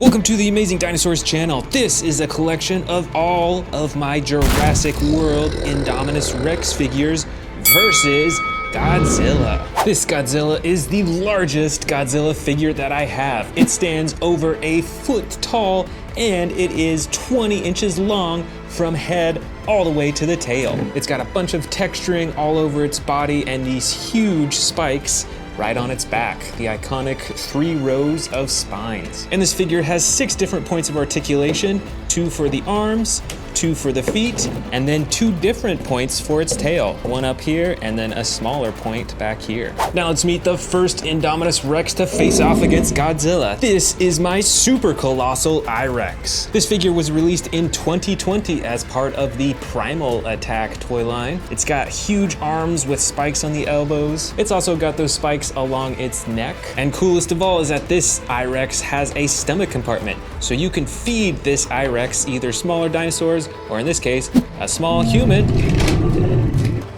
Welcome to the Amazing Dinosaurs channel. This is a collection of all of my Jurassic World Indominus Rex figures versus Godzilla. This Godzilla is the largest Godzilla figure that I have. It stands over a foot tall and it is 20 inches long from head all the way to the tail. It's got a bunch of texturing all over its body and these huge spikes right on its back, the iconic 3 rows of spines. And this figure has 6 different points of articulation, 2 for the arms, 2 for the feet, and then 2 different points for its tail. 1 up here, and then a smaller point back here. Now let's meet the first Indominus Rex to face off against Godzilla. This is my super colossal IRex. This figure was released in 2020 as part of the Primal Attack toy line. It's got huge arms with spikes on the elbows. It's also got those spikes along its neck. And coolest of all is that this IRex has a stomach compartment. So you can feed this IRex either smaller dinosaurs, or in this case, a small human,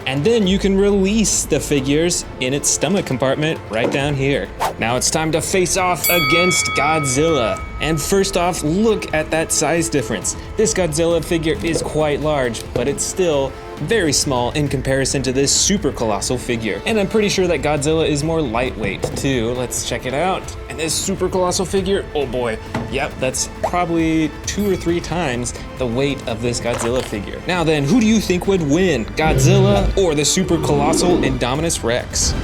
and then you can release the figures in its stomach compartment right down here. Now it's time to face off against Godzilla. And first off, look at that size difference. This Godzilla figure is quite large, but it's still very small in comparison to this super colossal figure. And I'm pretty sure that Godzilla is more lightweight too. Let's check it out. And this super colossal figure, oh boy, yep, that's probably 2 or 3 times the weight of this Godzilla figure. Now then, who do you think would win, Godzilla or the super colossal Indominus Rex?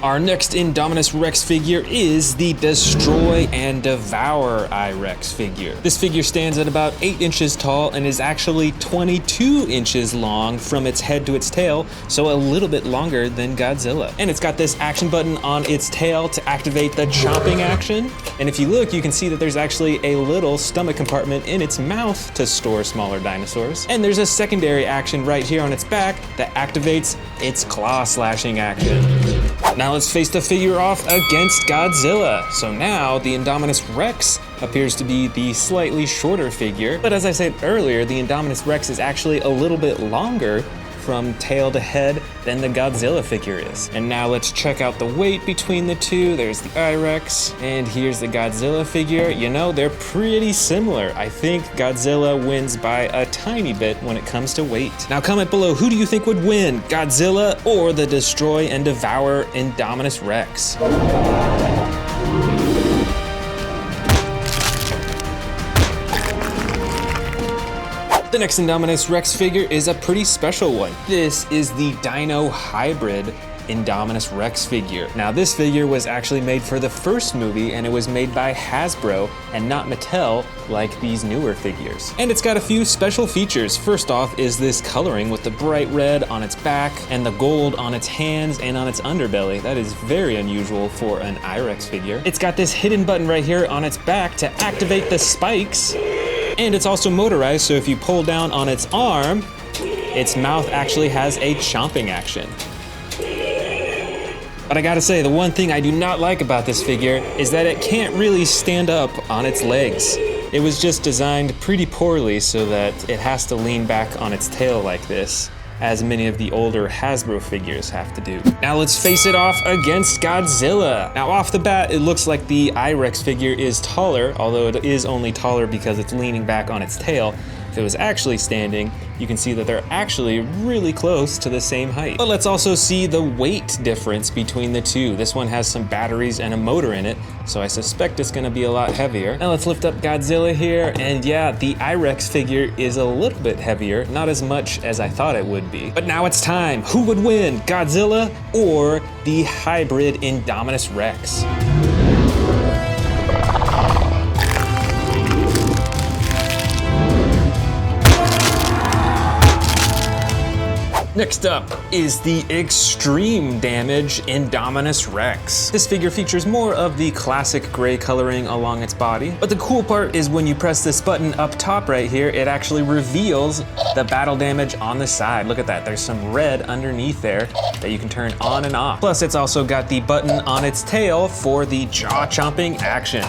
Our next Indominus Rex figure is the Destroy and Devour IRex figure. This figure stands at about 8 inches tall and is actually 22 inches long from its head to its tail, so a little bit longer than Godzilla. And it's got this action button on its tail to activate the chomping action. And if you look, you can see that there's actually a little stomach compartment in its mouth to store smaller dinosaurs. And there's a secondary action right here on its back that activates its claw slashing action. Now let's face the figure off against Godzilla. So now the Indominus Rex appears to be the slightly shorter figure, but as I said earlier, the Indominus Rex is actually a little bit longer from tail to head than the Godzilla figure is. And now let's check out the weight between the two. There's the IRex, and here's the Godzilla figure. You know, they're pretty similar. I think Godzilla wins by a tiny bit when it comes to weight. Now comment below, who do you think would win, Godzilla or the Destroy and Devour Indominus Rex? The next Indominus Rex figure is a pretty special one. This is the Dino Hybrid Indominus Rex figure. Now this figure was actually made for the first movie and it was made by Hasbro and not Mattel like these newer figures. And it's got a few special features. First off is this coloring with the bright red on its back and the gold on its hands and on its underbelly. That is very unusual for an IRex figure. It's got this hidden button right here on its back to activate the spikes. And it's also motorized, so if you pull down on its arm, its mouth actually has a chomping action. But I gotta say, the one thing I do not like about this figure is that it can't really stand up on its legs. It was just designed pretty poorly so that it has to lean back on its tail like this, as many of the older Hasbro figures have to do. Now let's face it off against Godzilla. Now off the bat, it looks like the IRex figure is taller, although it is only taller because it's leaning back on its tail. If it was actually standing, you can see that they're actually really close to the same height. But let's also see the weight difference between the two. This one has some batteries and a motor in it, so I suspect it's gonna be a lot heavier. Now let's lift up Godzilla here, and yeah, the IRex figure is a little bit heavier, not as much as I thought it would be. But now it's time. Who would win, Godzilla or the hybrid Indominus Rex? Next up is the Extreme Damage Indominus Rex. This figure features more of the classic gray coloring along its body, but the cool part is when you press this button up top right here, it actually reveals the battle damage on the side. Look at that, there's some red underneath there that you can turn on and off. Plus it's also got the button on its tail for the jaw chomping action.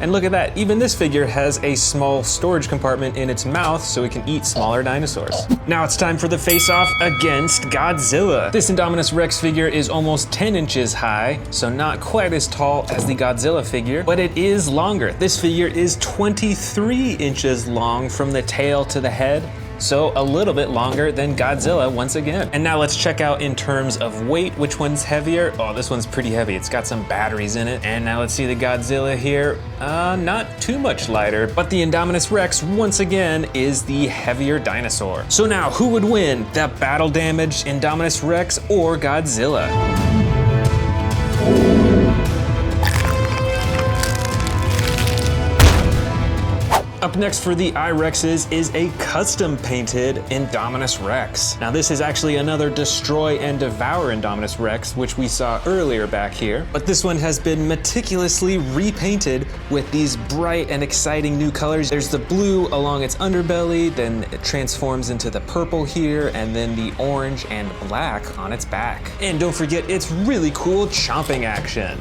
And look at that, even this figure has a small storage compartment in its mouth so it can eat smaller dinosaurs. Now it's time for the face-off off against Godzilla. This Indominus Rex figure is almost 10 inches high, so not quite as tall as the Godzilla figure, but it is longer. This figure is 23 inches long from the tail to the head, so a little bit longer than Godzilla once again. And now let's check out in terms of weight, which one's heavier. Oh, this one's pretty heavy. It's got some batteries in it. And now let's see the Godzilla here. Not too much lighter, but the Indominus Rex once again is the heavier dinosaur. So now who would win, the battle damaged Indominus Rex or Godzilla? Up next for the IRexes is a custom painted Indominus Rex. Now this is actually another Destroy and Devour Indominus Rex, which we saw earlier back here. But this one has been meticulously repainted with these bright and exciting new colors. There's the blue along its underbelly, then it transforms into the purple here, and then the orange and black on its back. And don't forget its really cool chomping action.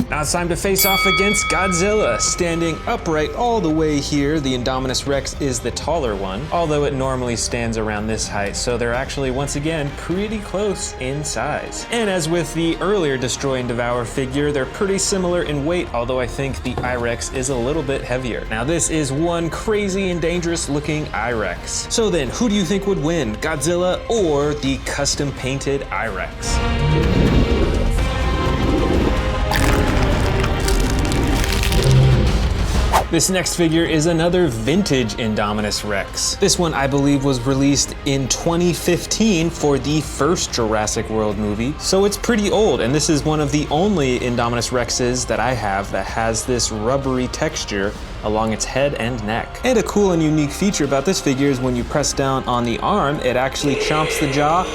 Now it's time to face off against Godzilla. Standing upright all the way here, the Indominus Rex is the taller one, although it normally stands around this height, so they're actually once again pretty close in size. And as with the earlier Destroy and Devour figure, they're pretty similar in weight, although I think the IRex is a little bit heavier. Now this is one crazy and dangerous looking IRex. So then, who do you think would win, Godzilla or the custom painted IRex? This next figure is another vintage Indominus Rex. This one I believe was released in 2015 for the first Jurassic World movie, so it's pretty old, and this is one of the only Indominus Rexes that I have that has this rubbery texture along its head and neck. And a cool and unique feature about this figure is when you press down on the arm, it actually chomps the jaw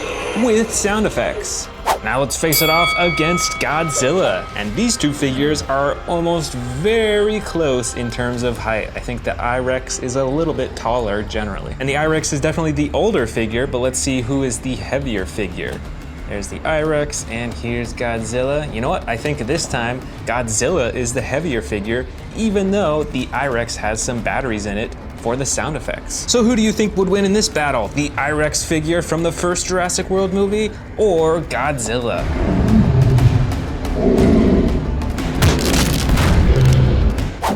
with sound effects. Now let's face it off against Godzilla. And these two figures are almost very close in terms of height. I think the IRex is a little bit taller generally. And the IRex is definitely the older figure, but let's see who is the heavier figure. There's the IRex, and here's Godzilla. You know what? I think this time Godzilla is the heavier figure, even though the IRex has some batteries in it for the sound effects. So who do you think would win in this battle? The IRex figure from the first Jurassic World movie or Godzilla?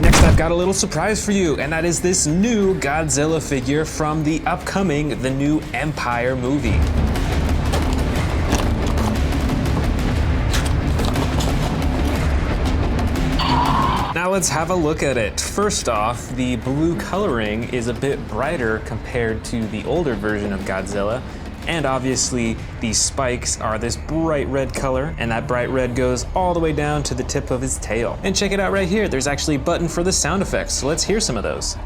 Next, I've got a little surprise for you, and that is this new Godzilla figure from the upcoming The New Empire movie. Now let's have a look at it. First off, the blue coloring is a bit brighter compared to the older version of Godzilla. And obviously the spikes are this bright red color, and that bright red goes all the way down to the tip of his tail. And check it out right here, there's actually a button for the sound effects, so let's hear some of those.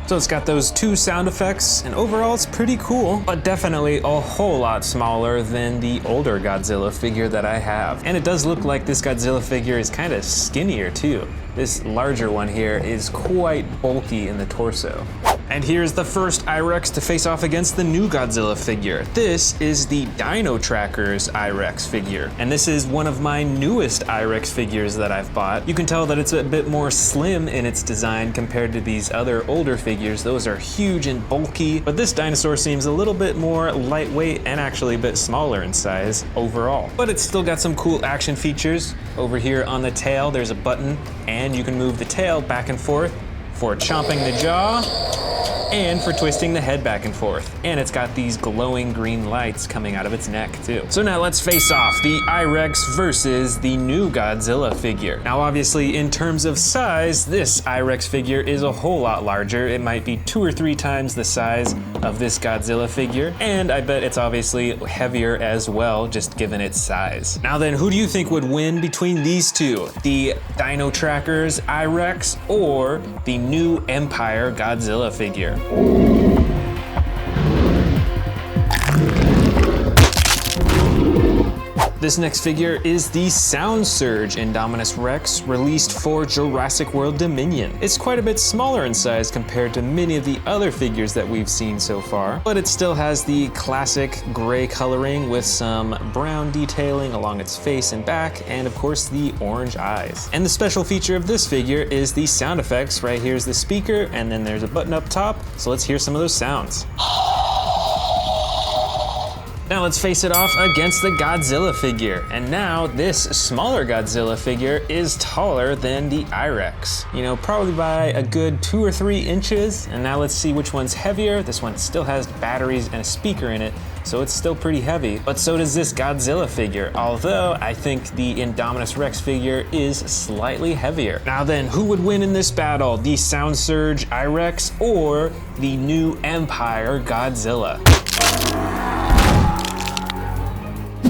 So it's got those two sound effects, and overall it's pretty cool, but definitely a whole lot smaller than the older Godzilla figure that I have. And it does look like this Godzilla figure is kind of skinnier too. This larger one here is quite bulky in the torso. And here's the first IRex to face off against the new Godzilla figure. This is the Dino Trackers IRex figure. And this is one of my newest IRex figures that I've bought. You can tell that it's a bit more slim in its design compared to these other older figures. Those are huge and bulky, but this dinosaur seems a little bit more lightweight and actually a bit smaller in size overall. But it's still got some cool action features. Over here on the tail, there's a button, and you can move the tail back and forth for chomping the jaw and for twisting the head back and forth. And it's got these glowing green lights coming out of its neck too. So now let's face off, the IRex versus the new Godzilla figure. Now obviously in terms of size, this IRex figure is a whole lot larger. It might be 2 or 3 times the size of this Godzilla figure, and I bet it's obviously heavier as well, just given its size. Now then, who do you think would win between these two? The Dino Trackers IRex or the New Empire Godzilla figure? This next figure is the Sound Surge Indominus Rex, released for Jurassic World Dominion. It's quite a bit smaller in size compared to many of the other figures that we've seen so far, but it still has the classic gray coloring with some brown detailing along its face and back, and of course the orange eyes. And the special feature of this figure is the sound effects. Right here's the speaker, and then there's a button up top, so let's hear some of those sounds. Now let's face it off against the Godzilla figure. And now this smaller Godzilla figure is taller than the IRex. You know, probably by a good 2 or 3 inches. And now let's see which one's heavier. This one still has batteries and a speaker in it, so it's still pretty heavy. But so does this Godzilla figure, although I think the Indominus Rex figure is slightly heavier. Now then, who would win in this battle? The Sound Surge IRex or the new Empire Godzilla?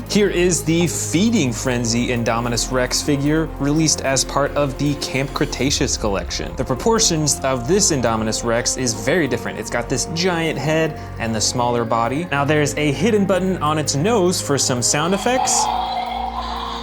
Here is the Feeding Frenzy Indominus Rex figure, released as part of the Camp Cretaceous collection. The proportions of this Indominus Rex is very different. It's got this giant head and the smaller body. Now there's a hidden button on its nose for some sound effects,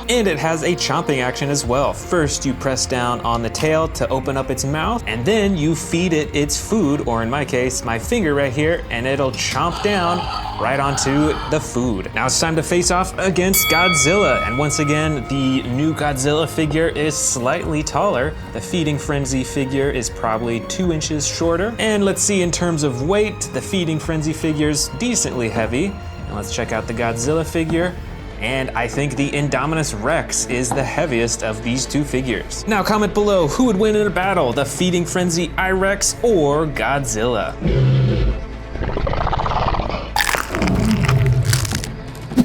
and it has a chomping action as well. First, you press down on the tail to open up its mouth, and then you feed it its food, or in my case, my finger right here, and it'll chomp down right onto the food. Now it's time to face off against Godzilla, and once again, the new Godzilla figure is slightly taller. The Feeding Frenzy figure is probably 2 inches shorter. And let's see, in terms of weight, the Feeding Frenzy figure's decently heavy. And let's check out the Godzilla figure. And I think the Indominus Rex is the heaviest of these two figures. Now comment below who would win in a battle, the Feeding Frenzy IRex or Godzilla.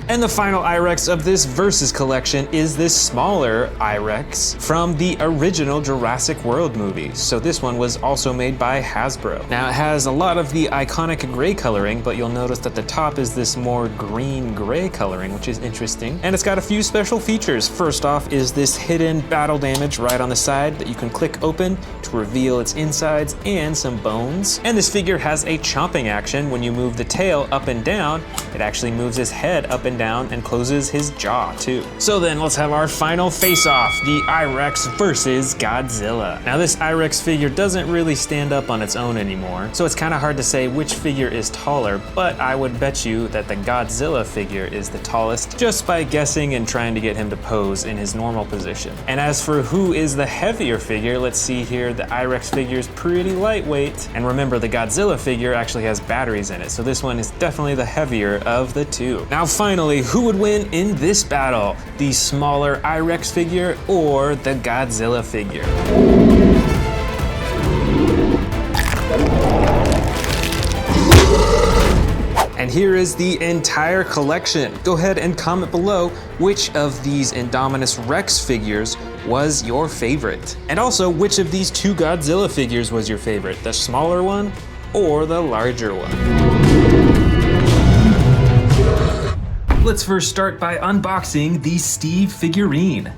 And the final IRex of this Versus collection is this smaller IRex from the original Jurassic World movie. So this one was also made by Hasbro. Now it has a lot of the iconic gray coloring, but you'll notice that the top is this more green-gray coloring, which is interesting. And it's got a few special features. First off is this hidden battle damage right on the side that you can click open to reveal its insides and some bones. And this figure has a chomping action. When you move the tail up and down, it actually moves his head up and down and closes his jaw too. So then let's have our final face-off, the IRex versus Godzilla. Now this IRex figure doesn't really stand up on its own anymore, so it's kind of hard to say which figure is taller, but I would bet you that the Godzilla figure is the tallest just by guessing and trying to get him to pose in his normal position. And as for who is the heavier figure, let's see here, the IRex figure is pretty lightweight, and remember the Godzilla figure actually has batteries in it, so this one is definitely the heavier of the two. Now finally, who would win in this battle? The smaller IRex figure or the Godzilla figure? And here is the entire collection. Go ahead and comment below which of these Indominus Rex figures was your favorite. And also, which of these two Godzilla figures was your favorite? The smaller one or the larger one? Let's first start by unboxing the Steve figurine.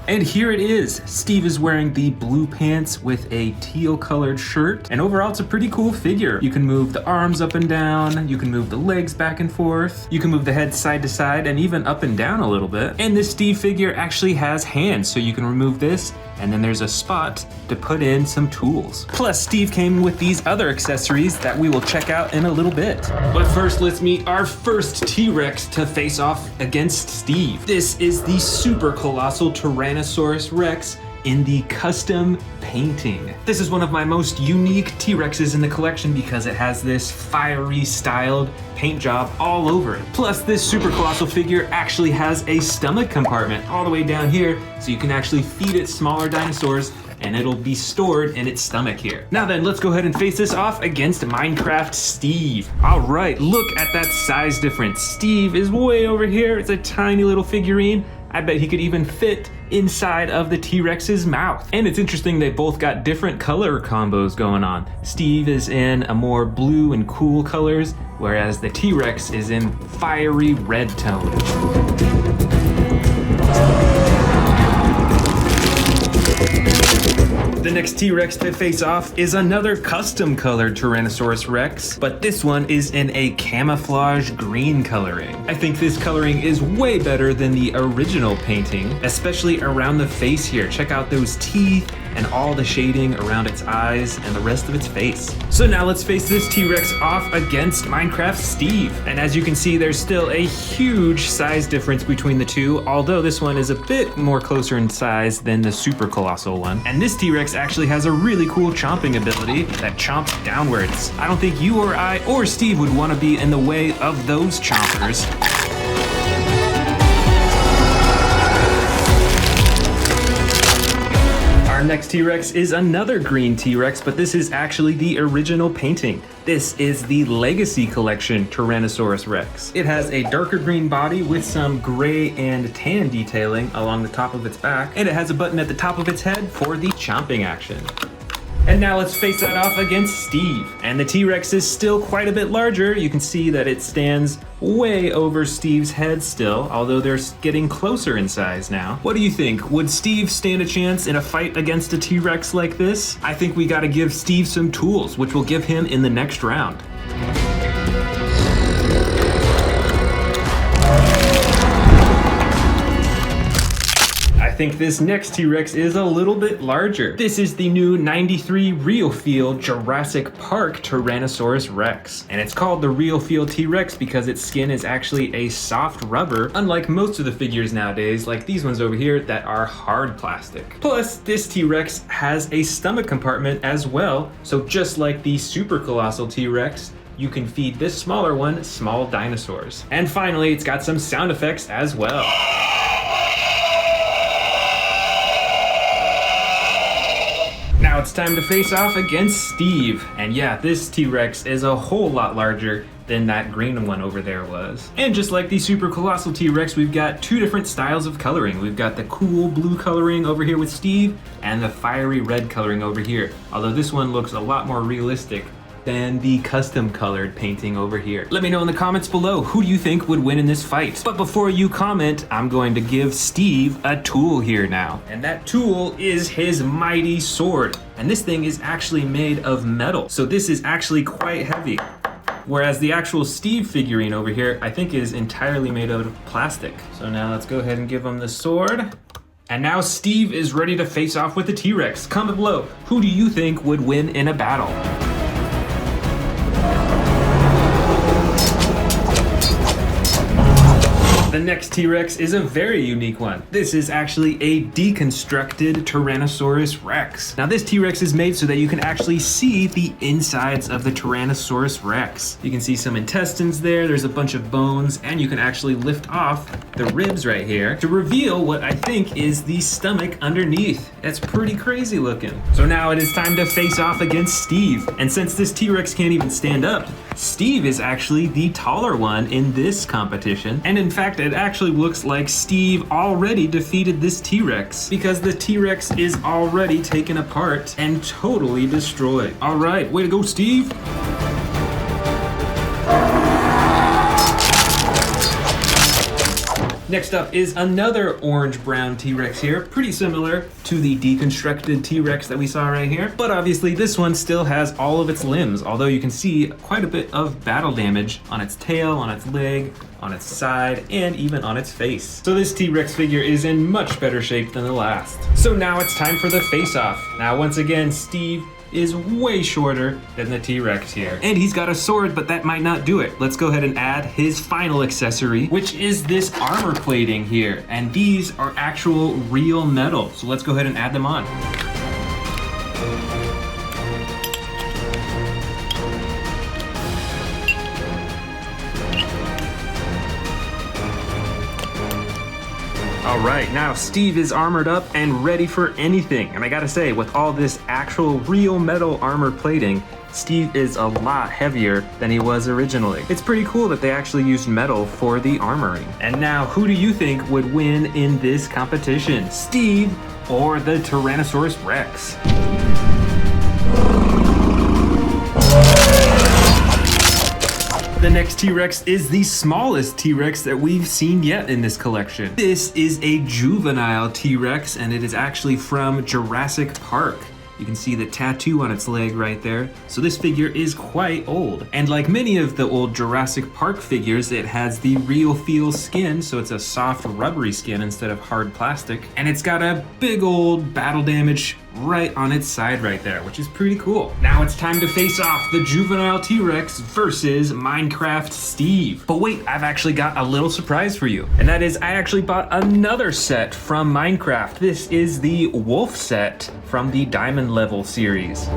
And here it is. Steve is wearing the blue pants with a teal colored shirt. And overall, it's a pretty cool figure. You can move the arms up and down. You can move the legs back and forth. You can move the head side to side and even up and down a little bit. And this Steve figure actually has hands, so you can remove this. And then there's a spot to put in some tools. Plus, Steve came with these other accessories that we will check out in a little bit. But first, let's meet our first T-Rex to face off against Steve. This is the Super Colossal Tyrannosaurus Rex in the custom painting. This is one of my most unique T-Rexes in the collection because it has this fiery styled paint job all over it. Plus, this Super Colossal figure actually has a stomach compartment all the way down here, so you can actually feed it smaller dinosaurs and it'll be stored in its stomach here. Now then, let's go ahead and face this off against Minecraft Steve. All right, look at that size difference. Steve is way over here. It's a tiny little figurine. I bet he could even fit inside of the T-Rex's mouth. And it's interesting, they both got different color combos going on. Steve is in a more blue and cool colors, whereas the T-Rex is in fiery red tone. The next T-Rex to face off is another custom colored Tyrannosaurus Rex, but this one is in a camouflage green coloring. I think this coloring is way better than the original painting, especially around the face here. Check out those teeth and all the shading around its eyes and the rest of its face. So now let's face this T-Rex off against Minecraft Steve. And as you can see, there's still a huge size difference between the two, although this one is a bit more closer in size than the super colossal one. And this T-Rex actually has a really cool chomping ability that chomps downwards. I don't think you or I or Steve would want to be in the way of those chompers. Our next T-Rex is another green T-Rex, but this is actually the original painting. This is the Legacy Collection Tyrannosaurus Rex. It has a darker green body with some gray and tan detailing along the top of its back, and it has a button at the top of its head for the chomping action. And now let's face that off against Steve. And the T-Rex is still quite a bit larger. You can see that it stands way over Steve's head still, although they're getting closer in size now. What do you think? Would Steve stand a chance in a fight against a T-Rex like this? I think we gotta give Steve some tools, which we'll give him in the next round. I think this next T-Rex is a little bit larger. This is the new 93 Real Feel Jurassic Park Tyrannosaurus Rex. And it's called the Real Feel T-Rex because its skin is actually a soft rubber, unlike most of the figures nowadays, like these ones over here that are hard plastic. Plus, this T-Rex has a stomach compartment as well, so just like the super colossal T-Rex, you can feed this smaller one small dinosaurs. And finally, it's got some sound effects as well. Now it's time to face off against Steve. And yeah, this T-Rex is a whole lot larger than that green one over there was. And just like the super colossal T-Rex, we've got two different styles of coloring. We've got the cool blue coloring over here with Steve and the fiery red coloring over here. Although this one looks a lot more realistic than the custom colored painting over here. Let me know in the comments below, who do you think would win in this fight? But before you comment, I'm going to give Steve a tool here now. And that tool is his mighty sword. And this thing is actually made of metal. So this is actually quite heavy. Whereas the actual Steve figurine over here, I think is entirely made out of plastic. So now let's go ahead and give him the sword. And now Steve is ready to face off with the T-Rex. Comment below, who do you think would win in a battle? The next T-Rex is a very unique one. This is actually a deconstructed Tyrannosaurus Rex. Now this T-Rex is made so that you can actually see the insides of the Tyrannosaurus Rex. You can see some intestines there, there's a bunch of bones, and you can actually lift off the ribs right here to reveal what I think is the stomach underneath. That's pretty crazy looking. So now it is time to face off against Steve. And since this T-Rex can't even stand up, Steve is actually the taller one in this competition. And in fact, it actually looks like Steve already defeated this T-Rex because the T-Rex is already taken apart and totally destroyed. All right, way to go, Steve. Next up is another orange-brown T-Rex here, pretty similar to the deconstructed T-Rex that we saw right here. But obviously this one still has all of its limbs, although you can see quite a bit of battle damage on its tail, on its leg, on its side, and even on its face. So this T-Rex figure is in much better shape than the last. So now it's time for the face-off. Now once again, Steve is way shorter than the T-Rex here. And he's got a sword, but that might not do it. Let's go ahead and add his final accessory, which is this armor plating here. And these are actual real metal. So let's go ahead and add them on. All right, now Steve is armored up and ready for anything. And I gotta say, with all this actual real metal armor plating, Steve is a lot heavier than he was originally. It's pretty cool that they actually used metal for the armoring. And now, who do you think would win in this competition? Steve or the Tyrannosaurus Rex? The next T-Rex is the smallest T-Rex that we've seen yet in this collection. This is a juvenile T-Rex, and it is actually from Jurassic Park. You can see the tattoo on its leg right there. So this figure is quite old. And like many of the old Jurassic Park figures, it has the real feel skin, so it's a soft rubbery skin instead of hard plastic. And it's got a big old battle damage right on its side right there, which is pretty cool. Now it's time to face off the juvenile T-Rex versus Minecraft Steve. But wait, I've actually got a little surprise for you. And that is, I actually bought another set from Minecraft. This is the Wolf set from the Diamond Level series.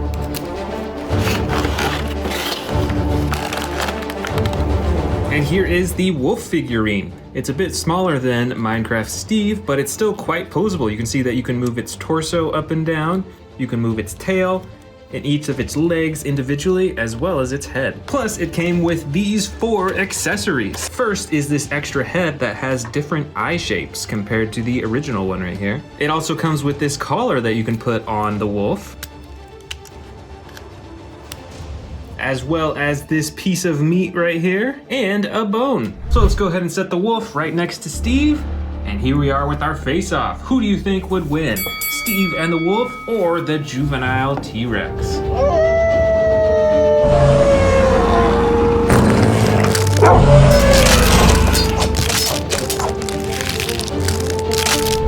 And here is the wolf figurine. It's a bit smaller than Minecraft Steve, but it's still quite posable. You can see that you can move its torso up and down, you can move its tail, and each of its legs individually, as well as its head. Plus, it came with these 4 accessories. First is this extra head that has different eye shapes compared to the original one right here. It also comes with this collar that you can put on the wolf, as well as this piece of meat right here, and a bone. So let's go ahead and set the wolf right next to Steve, and here we are with our face-off. Who do you think would win? Steve and the wolf, or the juvenile T-Rex?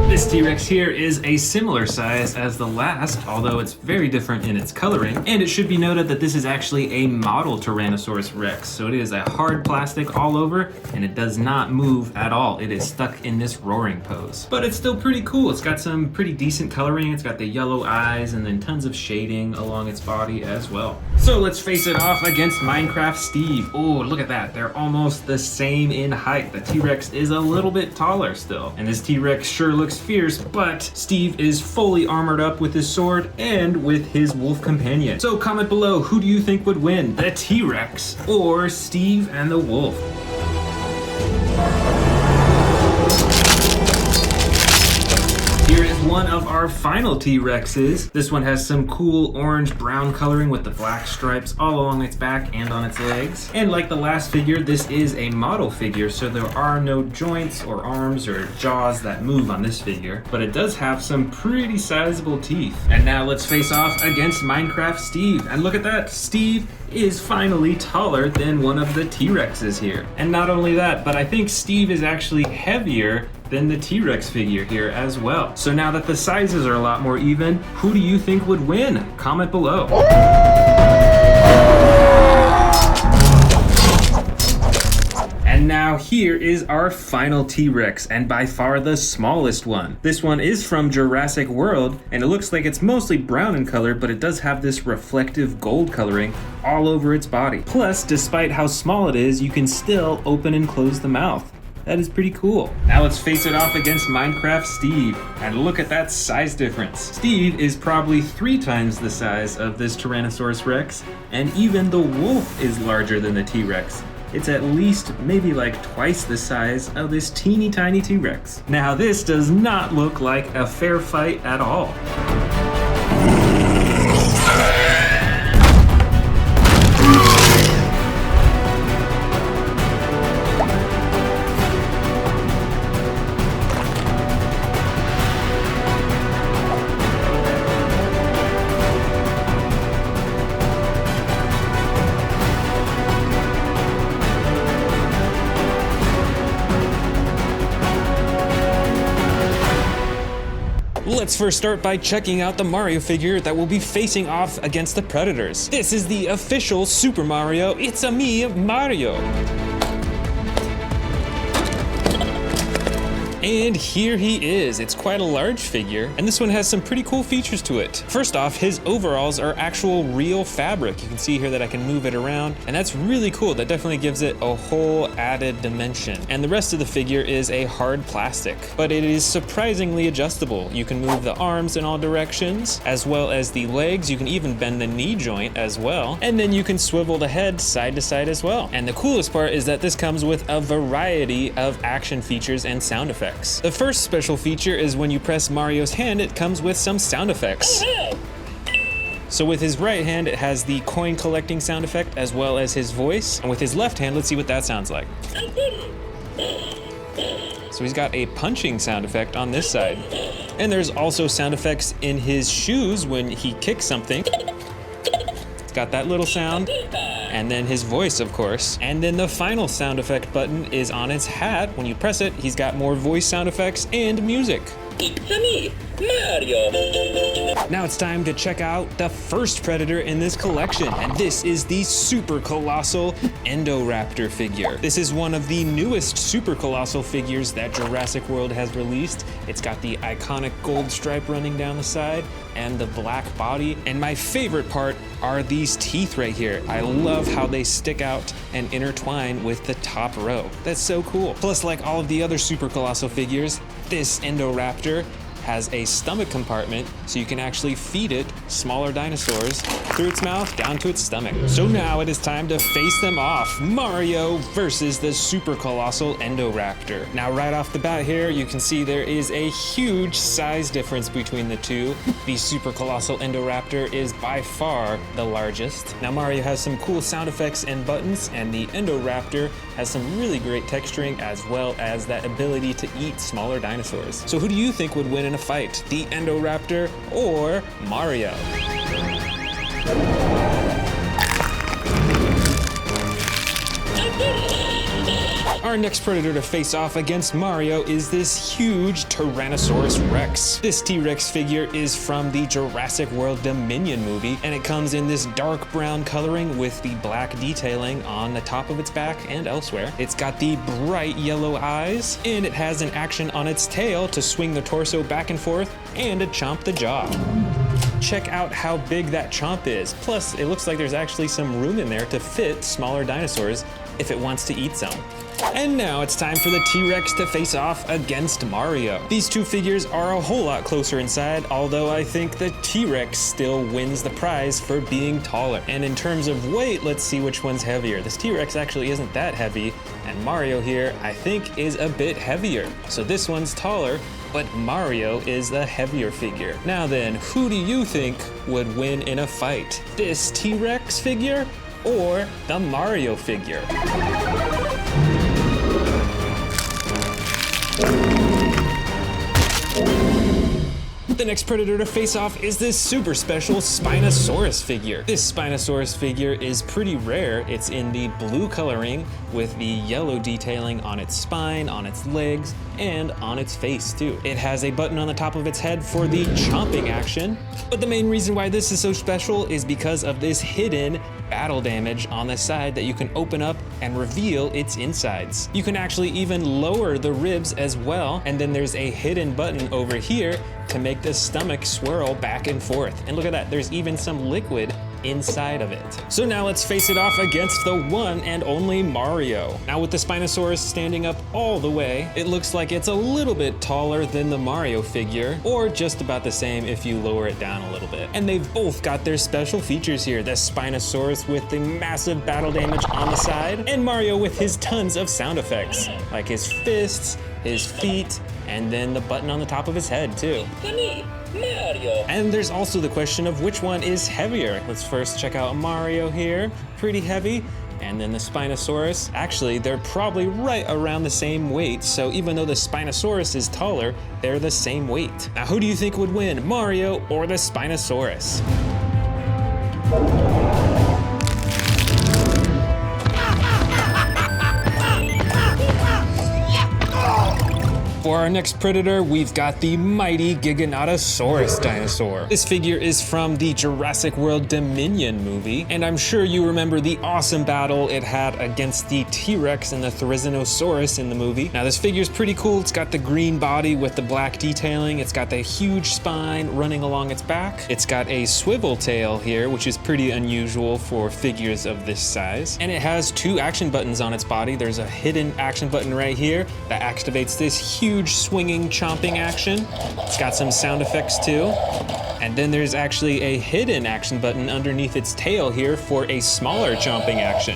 This T-Rex here is a similar size as the last, although it's very different in its coloring. And it should be noted that this is actually a model Tyrannosaurus Rex. So it is a hard plastic all over, and it does not move at all. It is stuck in this roaring pose. But it's still pretty cool. It's got some pretty decent coloring. It's got the yellow eyes and then tons of shading along its body as well. So let's face it off against Minecraft Steve. Oh, look at that. They're almost the same in height. The T-Rex is a little bit taller still. And this T-Rex sure looks fierce, but Steve is fully armored up with his sword and with his wolf companion. So comment below, who do you think would win, the T-Rex or Steve and the wolf? Here is one of our final T-Rexes. This one has some cool orange-brown coloring with the black stripes all along its back and on its legs. And like the last figure, this is a model figure, so there are no joints or arms or jaws that move on this figure, but it does have some pretty sizable teeth. And now let's face off against Minecraft Steve. And look at that, Steve is finally taller than one of the T-Rexes here. And not only that, but I think Steve is actually heavier than the T-Rex figure here as well. So now that the sizes are a lot more even, who do you think would win? Comment below. And now here is our final T-Rex, and by far the smallest one. This one is from Jurassic World, and it looks like it's mostly brown in color, but it does have this reflective gold coloring all over its body. Plus, despite how small it is, you can still open and close the mouth. That is pretty cool. Now let's face it off against Minecraft Steve, and look at that size difference. Steve is probably 3 times the size of this Tyrannosaurus Rex, and even the wolf is larger than the T-Rex. It's at least maybe like twice the size of this teeny tiny T-Rex. Now this does not look like a fair fight at all. Let's first start by checking out the Mario figure that will be facing off against the Predators. This is the official Super Mario, It's a Me Mario. And here he is. It's quite a large figure, and this one has some pretty cool features to it. First off, his overalls are actual real fabric. You can see here that I can move it around, and that's really cool. That definitely gives it a whole added dimension. And the rest of the figure is a hard plastic, but it is surprisingly adjustable. You can move the arms in all directions, as well as the legs. You can even bend the knee joint as well, and then you can swivel the head side to side as well. And the coolest part is that this comes with a variety of action features and sound effects. The first special feature is when you press Mario's hand, it comes with some sound effects. So with his right hand, it has the coin collecting sound effect as well as his voice. And with his left hand, let's see what that sounds like. So he's got a punching sound effect on this side. And there's also sound effects in his shoes when he kicks something. It's got that little sound. And then his voice, of course. And then the final sound effect button is on his hat. When you press it, he's got more voice sound effects and music. It's me, Mario. Now it's time to check out the first predator in this collection, and this is the Super Colossal Indoraptor figure. This is one of the newest Super Colossal figures that Jurassic World has released. It's got the iconic gold stripe running down the side and the black body. And my favorite part are these teeth right here. I love how they stick out and intertwine with the top row. That's so cool. Plus, like all of the other Super Colossal figures, this Indoraptor has a stomach compartment so you can actually feed it smaller dinosaurs through its mouth down to its stomach. So now it is time to face them off. Mario versus the Super Colossal Indoraptor. Now right off the bat here, you can see there is a huge size difference between the two. The Super Colossal Indoraptor is by far the largest. Now Mario has some cool sound effects and buttons, and the Indoraptor has some really great texturing as well as that ability to eat smaller dinosaurs. So who do you think would win in a fight, the Indoraptor or Mario? Our next predator to face off against Mario is this huge Tyrannosaurus Rex. This T-Rex figure is from the Jurassic World Dominion movie, and it comes in this dark brown coloring with the black detailing on the top of its back and elsewhere. It's got the bright yellow eyes, and it has an action on its tail to swing the torso back and forth and to chomp the jaw. Check out how big that chomp is. Plus, it looks like there's actually some room in there to fit smaller dinosaurs if it wants to eat some. And now it's time for the T-Rex to face off against Mario. These two figures are a whole lot closer inside, although I think the T-Rex still wins the prize for being taller. And in terms of weight, let's see which one's heavier. This T-Rex actually isn't that heavy, and Mario here, I think, is a bit heavier. So this one's taller, but Mario is the heavier figure. Now then, who do you think would win in a fight? This T-Rex figure or the Mario figure? The next predator to face off is this super special Spinosaurus figure. This Spinosaurus figure is pretty rare. It's in the blue coloring with the yellow detailing on its spine, on its legs, and on its face too. It has a button on the top of its head for the chomping action, but the main reason why this is so special is because of this hidden battle damage on the side that you can open up and reveal its insides. You can actually even lower the ribs as well, and then there's a hidden button over here to make the stomach swirl back and forth. And look at that, there's even some liquid inside of it. So now let's face it off against the one and only Mario. Now with the Spinosaurus standing up all the way, it looks like it's a little bit taller than the Mario figure, or just about the same if you lower it down a little bit. And they've both got their special features here. The Spinosaurus with the massive battle damage on the side, and Mario with his tons of sound effects, like his fists, his feet, and then the button on the top of his head too. Mario. And there's also the question of which one is heavier. Let's first check out Mario here, pretty heavy, and then the Spinosaurus. Actually, they're probably right around the same weight, so even though the Spinosaurus is taller, they're the same weight. Now who do you think would win, Mario or the Spinosaurus? For our next predator, we've got the mighty Giganotosaurus dinosaur. This figure is from the Jurassic World Dominion movie, and I'm sure you remember the awesome battle it had against the T-Rex and the Therizinosaurus in the movie. Now this figure's pretty cool. It's got the green body with the black detailing. It's got the huge spine running along its back. It's got a swivel tail here, which is pretty unusual for figures of this size. And it has two action buttons on its body. There's a hidden action button right here that activates this huge swinging chomping action. It's got some sound effects too. And then there's actually a hidden action button underneath its tail here for a smaller chomping action.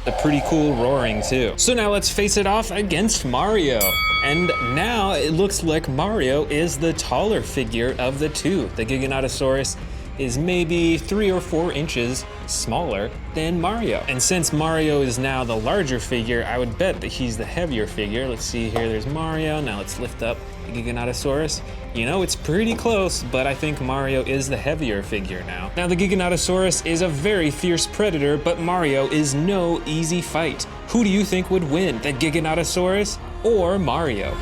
A pretty cool roaring too. So now let's face it off against Mario. And now it looks like Mario is the taller figure of the two. The Giganotosaurus is maybe 3 or 4 inches smaller than Mario. And since Mario is now the larger figure, I would bet that he's the heavier figure. Let's see here, there's Mario. Now let's lift up the Giganotosaurus. You know, it's pretty close, but I think Mario is the heavier figure now. Now the Giganotosaurus is a very fierce predator, but Mario is no easy fight. Who do you think would win, the Giganotosaurus or Mario?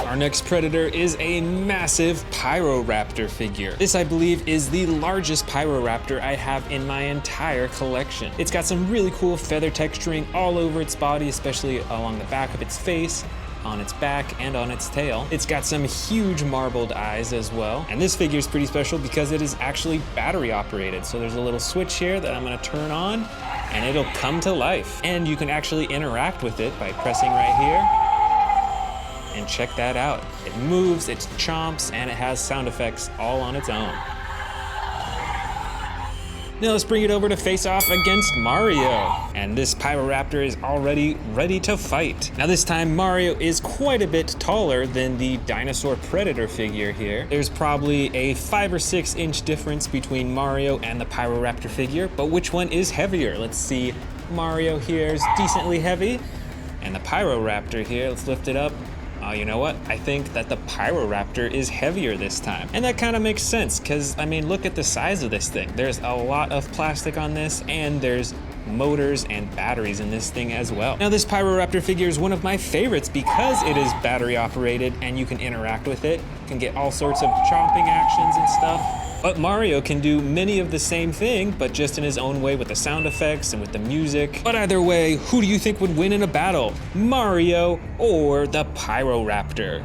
Our next predator is a massive Pyroraptor figure. This, I believe, is the largest Pyroraptor I have in my entire collection. It's got some really cool feather texturing all over its body, especially along the back of its face, on its back, and on its tail. It's got some huge marbled eyes as well. And this figure is pretty special because it is actually battery operated. So there's a little switch here that I'm gonna turn on and it'll come to life. And you can actually interact with it by pressing right here. And check that out. It moves, it chomps, and it has sound effects all on its own. Now let's bring it over to face off against Mario. And this Pyroraptor is already ready to fight. Now this time Mario is quite a bit taller than the Dinosaur Predator figure here. There's probably a 5 or 6 inch difference between Mario and the Pyroraptor figure, but which one is heavier? Let's see, Mario here is decently heavy, and the Pyroraptor here, let's lift it up. Oh, you know what? I think that the Pyroraptor is heavier this time. And that kind of makes sense, because, I mean, look at the size of this thing. There's a lot of plastic on this, and there's motors and batteries in this thing as well. Now, this Pyroraptor figure is one of my favorites because it is battery operated, and you can interact with it. You can get all sorts of chomping actions and stuff. But Mario can do many of the same thing, but just in his own way with the sound effects and with the music. But either way, who do you think would win in a battle? Mario or the Pyroraptor?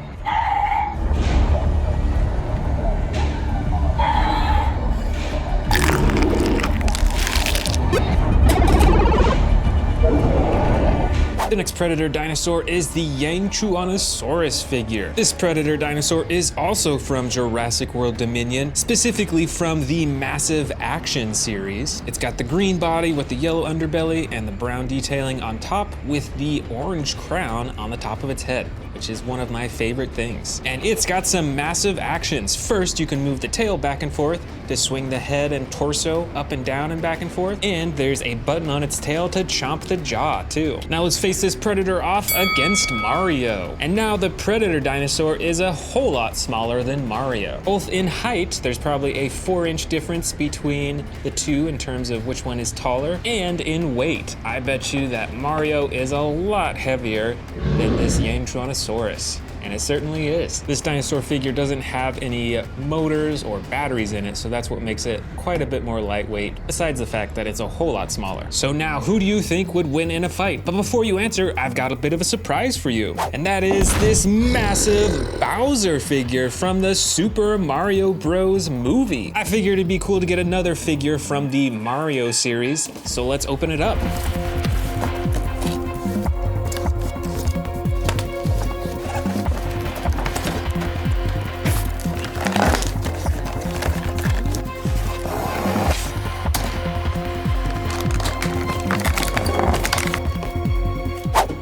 The next predator dinosaur is the Yangchuanosaurus figure. This predator dinosaur is also from Jurassic World Dominion, specifically from the Massive Action series. It's got the green body with the yellow underbelly and the brown detailing on top with the orange crown on the top of its head, which is one of my favorite things. And it's got some massive actions. First, you can move the tail back and forth to swing the head and torso up and down and back and forth. And there's a button on its tail to chomp the jaw too. Now let's face this predator off against Mario. And now the predator dinosaur is a whole lot smaller than Mario. Both in height, there's probably a 4-inch difference between the two in terms of which one is taller, and in weight. I bet you that Mario is a lot heavier than this Yangchuanosaurus. And it certainly is. This dinosaur figure doesn't have any motors or batteries in it, so that's what makes it quite a bit more lightweight, besides the fact that it's a whole lot smaller. So now, who do you think would win in a fight? But before you answer, I've got a bit of a surprise for you. And that is this massive Bowser figure from the Super Mario Bros. Movie. I figured it'd be cool to get another figure from the Mario series, so let's open it up.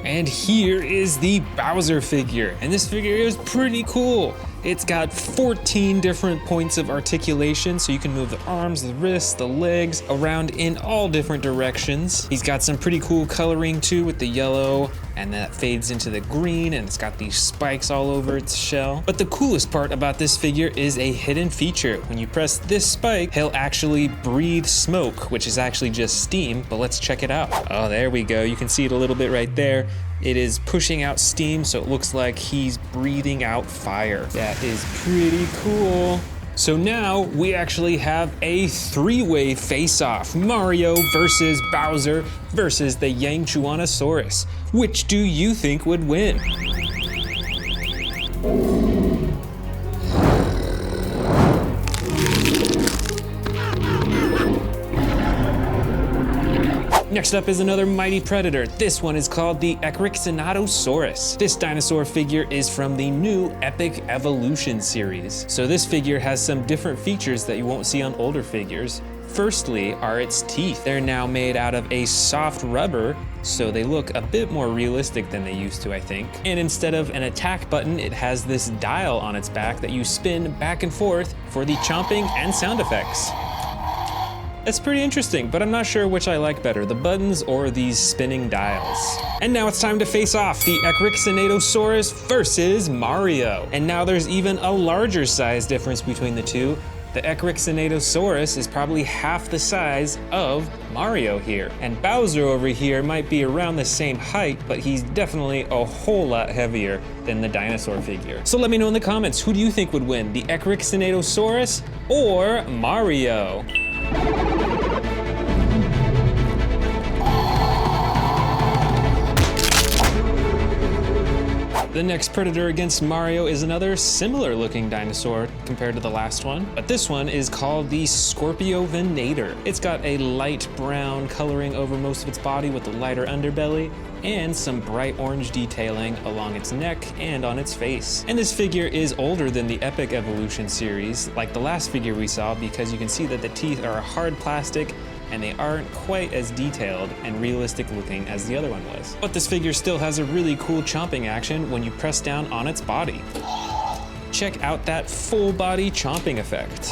And here is the Bowser figure. And this figure is pretty cool. It's got 14 different points of articulation, so you can move the arms, the wrists, the legs around in all different directions. He's got some pretty cool coloring too with the yellow, and that fades into the green, and it's got these spikes all over its shell. But the coolest part about this figure is a hidden feature. When you press this spike, he'll actually breathe smoke, which is actually just steam, but let's check it out. Oh, there we go. You can see it a little bit right there. It is pushing out steam, so it looks like he's breathing out fire. That is pretty cool. So now we actually have a 3-way face-off. Mario versus Bowser versus the Yangchuanosaurus. Which do you think would win? Next up is another mighty predator. This one is called the Ecryxenatosaurus. This dinosaur figure is from the new Epic Evolution series. So this figure has some different features that you won't see on older figures. Firstly are its teeth. They're now made out of a soft rubber so they look a bit more realistic than they used to, I think. And instead of an attack button, it has this dial on its back that you spin back and forth for the chomping and sound effects. That's pretty interesting, but I'm not sure which I like better, the buttons or these spinning dials. And now it's time to face off the Dinosaurs versus Mario. And now there's even a larger size difference between the two. The Dinosaurs is probably half the size of Mario here. And Bowser over here might be around the same height, but he's definitely a whole lot heavier than the dinosaur figure. So let me know in the comments, who do you think would win, the Dinosaurs or Mario? The next predator against Mario is another similar looking dinosaur compared to the last one, but this one is called the Scorpiovinator. It's got a light brown coloring over most of its body with a lighter underbelly and some bright orange detailing along its neck and on its face. And this figure is older than the Epic Evolution series, like the last figure we saw, because you can see that the teeth are hard plastic and they aren't quite as detailed and realistic looking as the other one was. But this figure still has a really cool chomping action when you press down on its body. Check out that full body chomping effect.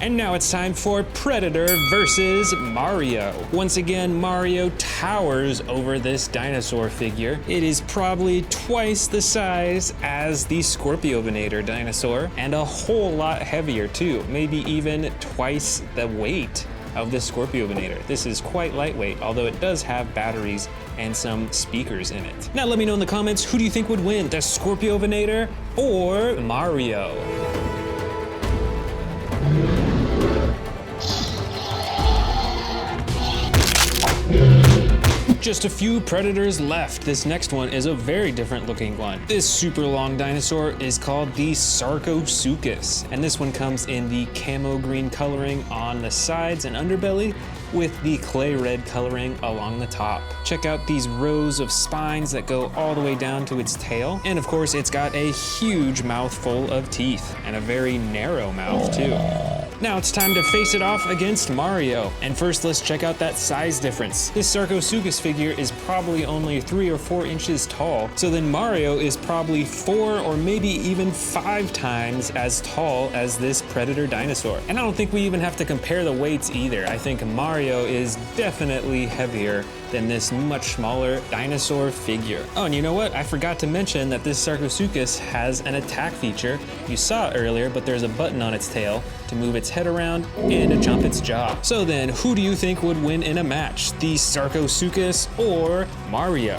And now it's time for Predator versus Mario. Once again, Mario towers over this dinosaur figure. It is probably twice the size as the Scorpiovinator dinosaur and a whole lot heavier too, maybe even twice the weight of the Scorpiovinator. This is quite lightweight, although it does have batteries and some speakers in it. Now let me know in the comments, who do you think would win, the Scorpiovinator or Mario? Just a few predators left. This next one is a very different looking one. This super long dinosaur is called the Sarcosuchus, and this one comes in the camo green coloring on the sides and underbelly with the clay red coloring along the top. Check out these rows of spines that go all the way down to its tail. And of course, it's got a huge mouth full of teeth and a very narrow mouth too. Now it's time to face it off against Mario. And first, let's check out that size difference. This Sarcosuchus figure is probably only 3 or 4 inches tall, so then Mario is probably 4 or maybe even 5 times as tall as this predator dinosaur. And I don't think we even have to compare the weights either. I think Mario is definitely heavier than this much smaller dinosaur figure. Oh, and you know what? I forgot to mention that this Sarcosuchus has an attack feature. You saw it earlier, but there's a button on its tail to move its head around and to jump its jaw. So then, who do you think would win in a match? The Sarcosuchus or Mario?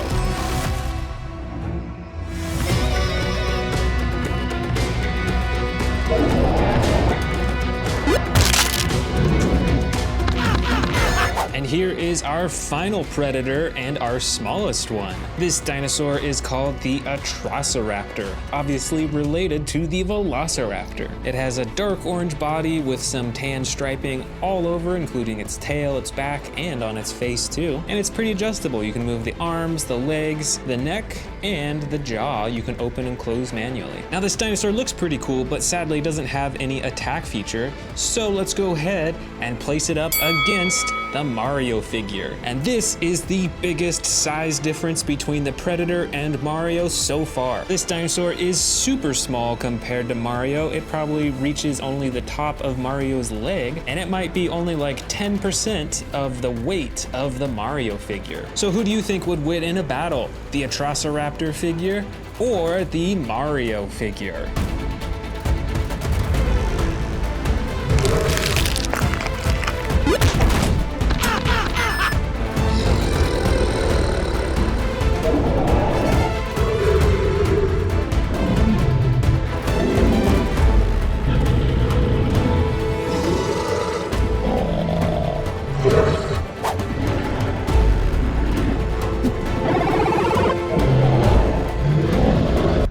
And here is our final predator and our smallest one. This dinosaur is called the Atrociraptor, obviously related to the Velociraptor. It has a dark orange body with some tan striping all over, including its tail, its back, and on its face too. And it's pretty adjustable. You can move the arms, the legs, the neck, and the jaw you can open and close manually. Now this dinosaur looks pretty cool, but sadly doesn't have any attack feature. So let's go ahead and place it up against the Mario figure. And this is the biggest size difference between the Predator and Mario so far. This dinosaur is super small compared to Mario. It probably reaches only the top of Mario's leg, and it might be only like 10% of the weight of the Mario figure. So who do you think would win in a battle? The Atrociraptor figure or the Mario figure?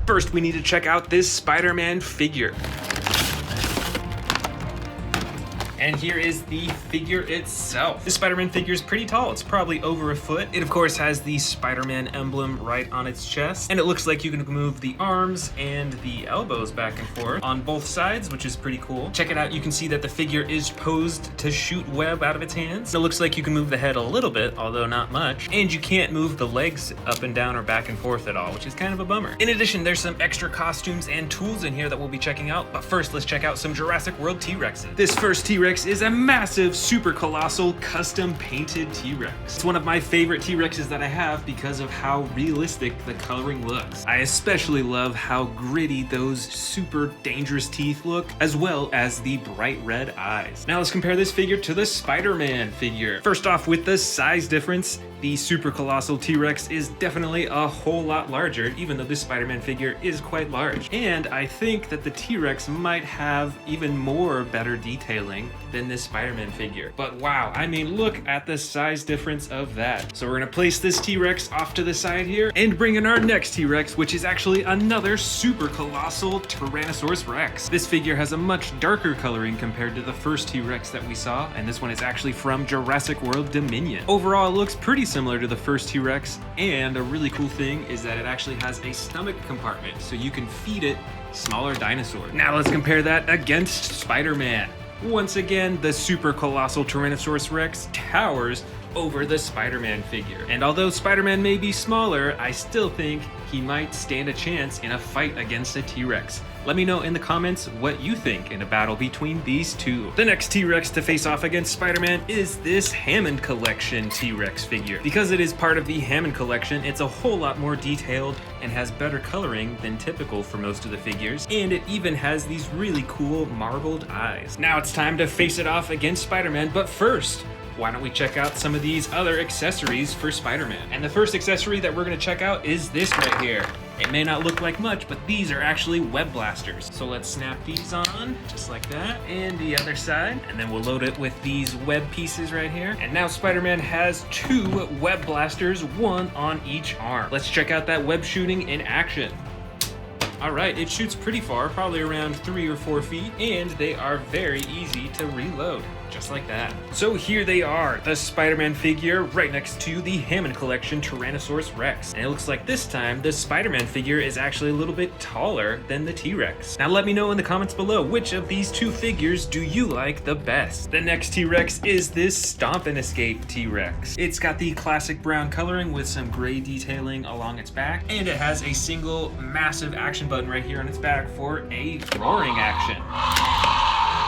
First, we need to check out this Spider-Man figure. And here is the figure itself. The Spider-Man figure is pretty tall. It's probably over a foot. It of course has the Spider-Man emblem right on its chest, and it looks like you can move the arms and the elbows back and forth on both sides, which is pretty cool. Check it out. You can see that the figure is posed to shoot web out of its hands. It looks like you can move the head a little bit, although not much, and you can't move the legs up and down or back and forth at all, which is kind of a bummer. In addition, there's some extra costumes and tools in here that we'll be checking out, but first let's check out some Jurassic World T-Rexes. This first T-Rex is a massive, super colossal, custom painted T-Rex. It's one of my favorite T-Rexes that I have because of how realistic the coloring looks. I especially love how gritty those super dangerous teeth look, as well as the bright red eyes. Now let's compare this figure to the Spider-Man figure. First off, with the size difference, the super colossal T-Rex is definitely a whole lot larger, even though this Spider-Man figure is quite large. And I think that the T-Rex might have even more better detailing than this Spider-Man figure. But wow, I mean, look at the size difference of that. So we're gonna place this T-Rex off to the side here and bring in our next T-Rex, which is actually another super colossal Tyrannosaurus Rex. This figure has a much darker coloring compared to the first T-Rex that we saw, and this one is actually from Jurassic World Dominion. Overall, it looks pretty similar to the first T-Rex, and a really cool thing is that it actually has a stomach compartment, so you can feed it smaller dinosaurs. Now let's compare that against Spider-Man. Once again, the super colossal Tyrannosaurus Rex towers over the Spider-Man figure. And although Spider-Man may be smaller, I still think he might stand a chance in a fight against a T-Rex. Let me know in the comments what you think in a battle between these two. The next T-Rex to face off against Spider-Man is this Hammond Collection T-Rex figure. Because it is part of the Hammond Collection, it's a whole lot more detailed and has better coloring than typical for most of the figures, and it even has these really cool marbled eyes. Now it's time to face it off against Spider-Man, but first, why don't we check out some of these other accessories for Spider-Man? And the first accessory that we're gonna check out is this right here. It may not look like much, but these are actually web blasters. So let's snap these on, just like that, and the other side, and then we'll load it with these web pieces right here. And now Spider-Man has two web blasters, one on each arm. Let's check out that web shooting in action. All right, it shoots pretty far, probably around 3 or 4 feet, and they are very easy to reload, just like that. So here they are, the Spider-Man figure right next to the Hammond Collection Tyrannosaurus Rex. And it looks like this time, the Spider-Man figure is actually a little bit taller than the T-Rex. Now let me know in the comments below, which of these two figures do you like the best? The next T-Rex is this Stomp and Escape T-Rex. It's got the classic brown coloring with some gray detailing along its back, and it has a single massive action button right here on its back for a roaring action.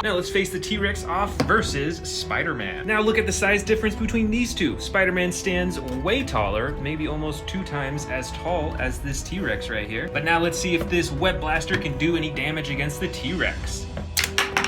Now let's face the T-Rex off versus Spider-Man. Now look at the size difference between these two. Spider-Man stands way taller, maybe almost 2 times as tall as this T-Rex right here. But now let's see if this web blaster can do any damage against the T-Rex.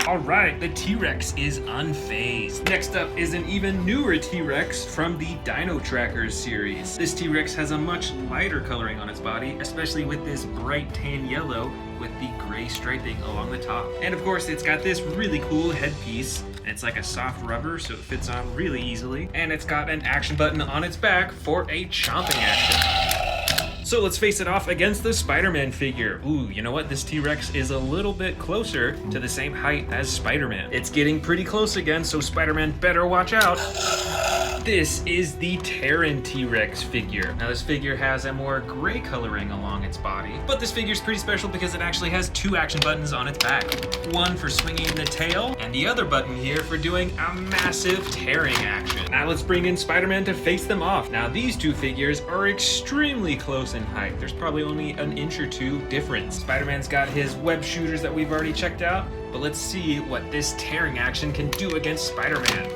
All right, the T-Rex is unfazed. Next up is an even newer T-Rex from the Dino Trackers series. This T-Rex has a much lighter coloring on its body, especially with this bright tan yellow with the gray striping along the top. And of course, it's got this really cool headpiece. It's like a soft rubber, so it fits on really easily. And it's got an action button on its back for a chomping action. So let's face it off against the Spider-Man figure. Ooh, you know what? This T-Rex is a little bit closer to the same height as Spider-Man. It's getting pretty close again, so Spider-Man better watch out. This is the Terran T-Rex figure. Now this figure has a more gray coloring along its body, but this figure is pretty special because it actually has 2 action buttons on its back. One for swinging the tail, and the other button here for doing a massive tearing action. Now let's bring in Spider-Man to face them off. Now these two figures are extremely close in height. There's probably only an inch or 2 difference. Spider-Man's got his web shooters that we've already checked out, but let's see what this tearing action can do against Spider-Man.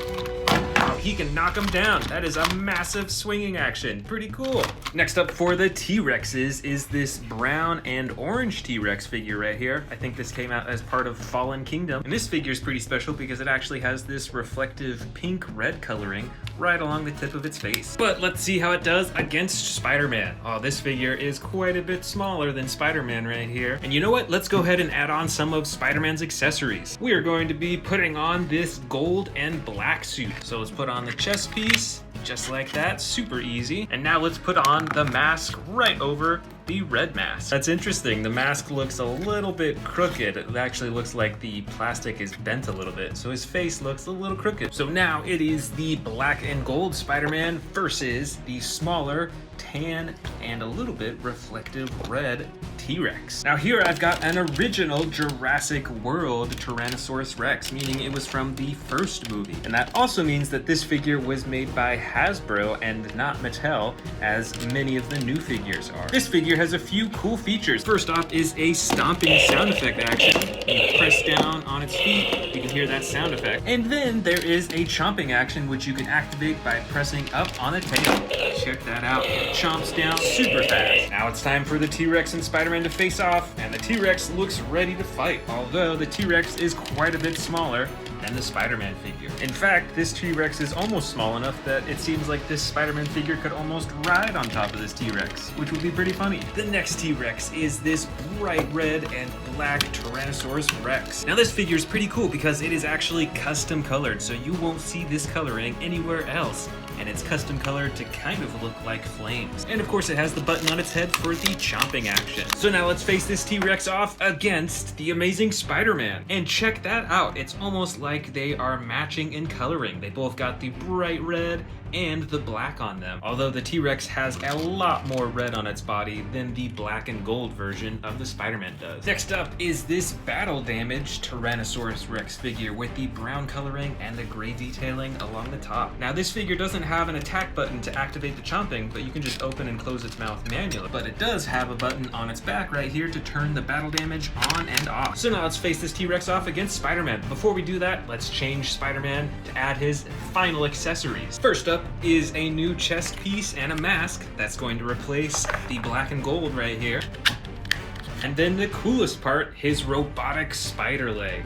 He can knock him down. That is a massive swinging action. Pretty cool. Next up for the T-Rexes is this brown and orange T-Rex figure right here. I think this came out as part of Fallen Kingdom. And this figure is pretty special because it actually has this reflective pink-red coloring right along the tip of its face. But let's see how it does against Spider-Man. Oh, this figure is quite a bit smaller than Spider-Man right here. And you know what? Let's go ahead and add on some of Spider-Man's accessories. We are going to be putting on this gold and black suit. So let's put on the chest piece, just like that, super easy. And now let's put on the mask right over the red mask. That's interesting, the mask looks a little bit crooked. It actually looks like the plastic is bent a little bit, so his face looks a little crooked. So now it is the black and gold Spider-Man versus the smaller, tan, and a little bit reflective red T-Rex. Now here I've got an original Jurassic World Tyrannosaurus Rex, meaning it was from the first movie. And that also means that this figure was made by Hasbro and not Mattel, as many of the new figures are. This figure has a few cool features. First off is a stomping sound effect action. You press down on its feet, you can hear that sound effect. And then there is a chomping action, which you can activate by pressing up on the tail. Check that out. It chomps down super fast. Now it's time for the T-Rex and Spider-Man to face off, and the T-Rex looks ready to fight, although the T-Rex is quite a bit smaller than the Spider-Man figure. In fact, this T-Rex is almost small enough that it seems like this Spider-Man figure could almost ride on top of this T-Rex, which would be pretty funny. The next T-Rex is this bright red and black Tyrannosaurus Rex. Now this figure is pretty cool because it is actually custom colored, so you won't see this coloring anywhere else. And it's custom colored to kind of look like flames. And of course it has the button on its head for the chomping action. So now let's face this T-Rex off against the Amazing Spider-Man. And check that out, it's almost like they are matching in coloring. They both got the bright red and the black on them, although the T-Rex has a lot more red on its body than the black and gold version of the Spider-Man does. Next up is this battle damaged Tyrannosaurus Rex figure with the brown coloring and the gray detailing along the top. Now this figure doesn't have an attack button to activate the chomping, but you can just open and close its mouth manually. But it does have a button on its back right here to turn the battle damage on and off. So now let's face this T-Rex off against Spider-Man. Before we do that, let's change Spider-Man to add his final accessories. First up is a new chest piece and a mask that's going to replace the black and gold right here. And then the coolest part, his robotic spider leg.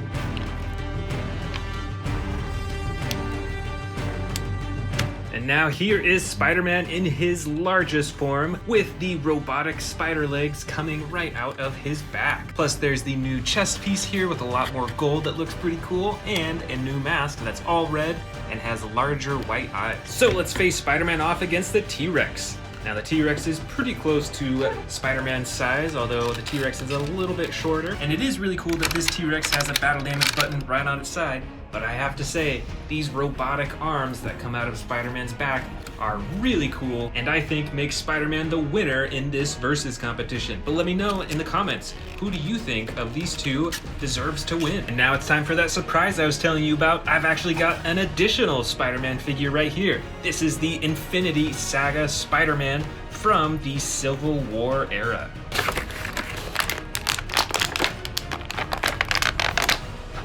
And now here is Spider-Man in his largest form with the robotic spider legs coming right out of his back. Plus there's the new chest piece here with a lot more gold that looks pretty cool, and a new mask that's all red and has larger white eyes. So let's face Spider-Man off against the T-Rex. Now the T-Rex is pretty close to Spider-Man's size, although the T-Rex is a little bit shorter. And it is really cool that this T-Rex has a battle damage button right on its side. But I have to say, these robotic arms that come out of Spider-Man's back are really cool, and I think makes Spider-Man the winner in this versus competition. But let me know in the comments, who do you think of these two deserves to win? And now it's time for that surprise I was telling you about. I've actually got an additional Spider-Man figure right here. This is the Infinity Saga Spider-Man from the Civil War era.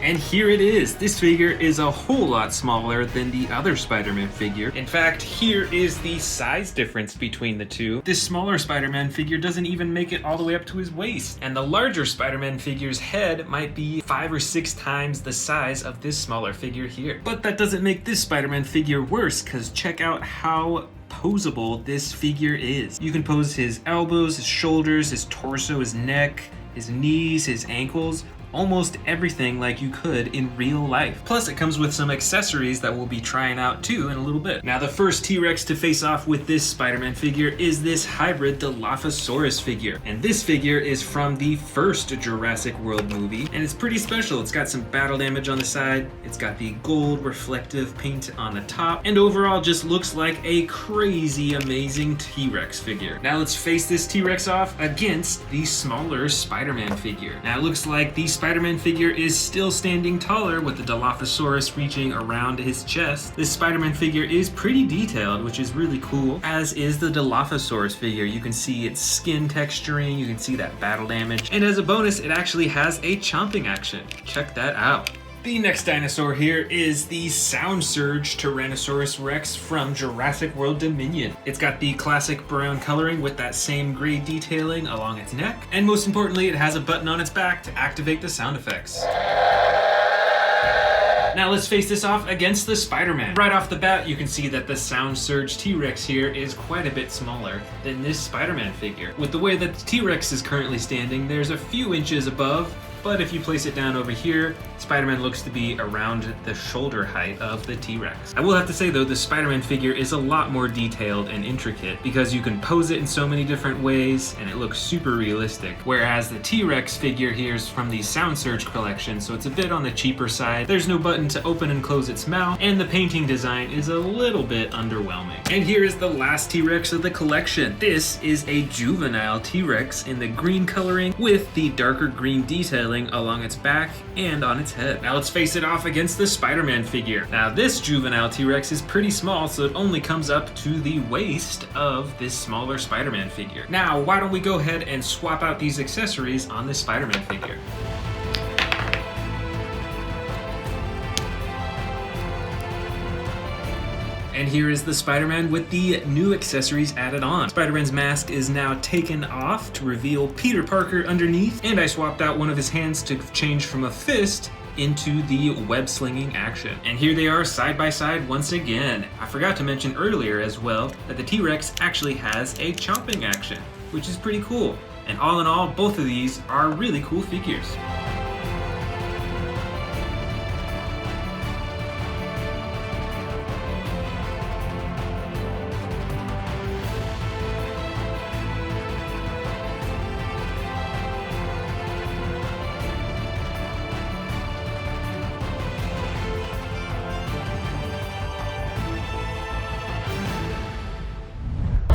And here it is. This figure is a whole lot smaller than the other Spider-Man figure. In fact, here is the size difference between the two. This smaller Spider-Man figure doesn't even make it all the way up to his waist. And the larger Spider-Man figure's head might be 5 or 6 times the size of this smaller figure here. But that doesn't make this Spider-Man figure worse, because check out how posable this figure is. You can pose his elbows, his shoulders, his torso, his neck, his knees, his ankles, almost everything like you could in real life. Plus it comes with some accessories that we'll be trying out too in a little bit. Now the first T-Rex to face off with this Spider-Man figure is this hybrid Dilophosaurus figure. And this figure is from the first Jurassic World movie, and it's pretty special. It's got some battle damage on the side, it's got the gold reflective paint on the top, and overall just looks like a crazy amazing T-Rex figure. Now let's face this T-Rex off against the smaller Spider-Man figure. Now it looks like the Spider-Man figure is still standing taller with the Dilophosaurus reaching around his chest. This Spider-Man figure is pretty detailed, which is really cool, as is the Dilophosaurus figure. You can see its skin texturing, you can see that battle damage, and as a bonus, it actually has a chomping action. Check that out. The next dinosaur here is the Sound Surge Tyrannosaurus Rex from Jurassic World Dominion. It's got the classic brown coloring with that same gray detailing along its neck, and most importantly, it has a button on its back to activate the sound effects. Now let's face this off against the Spider-Man. Right off the bat, you can see that the Sound Surge T-Rex here is quite a bit smaller than this Spider-Man figure. With the way that the T-Rex is currently standing, there's a few inches above but if you place it down over here, Spider-Man looks to be around the shoulder height of the T-Rex. I will have to say though, the Spider-Man figure is a lot more detailed and intricate because you can pose it in so many different ways and it looks super realistic. Whereas the T-Rex figure here is from the Sound Surge collection, so it's a bit on the cheaper side. There's no button to open and close its mouth, and the painting design is a little bit underwhelming. And here is the last T-Rex of the collection. This is a juvenile T-Rex in the green coloring with the darker green detailing along its back and on its head. Now let's face it off against the Spider-Man figure. Now this juvenile T-Rex is pretty small, so it only comes up to the waist of this smaller Spider-Man figure. Now why don't we go ahead and swap out these accessories on this Spider-Man figure. And here is the Spider-Man with the new accessories added on. Spider-Man's mask is now taken off to reveal Peter Parker underneath, and I swapped out one of his hands to change from a fist into the web slinging action. And here they are side by side once again. I forgot to mention earlier as well that the T-Rex actually has a chomping action, which is pretty cool. And all in all, both of these are really cool figures.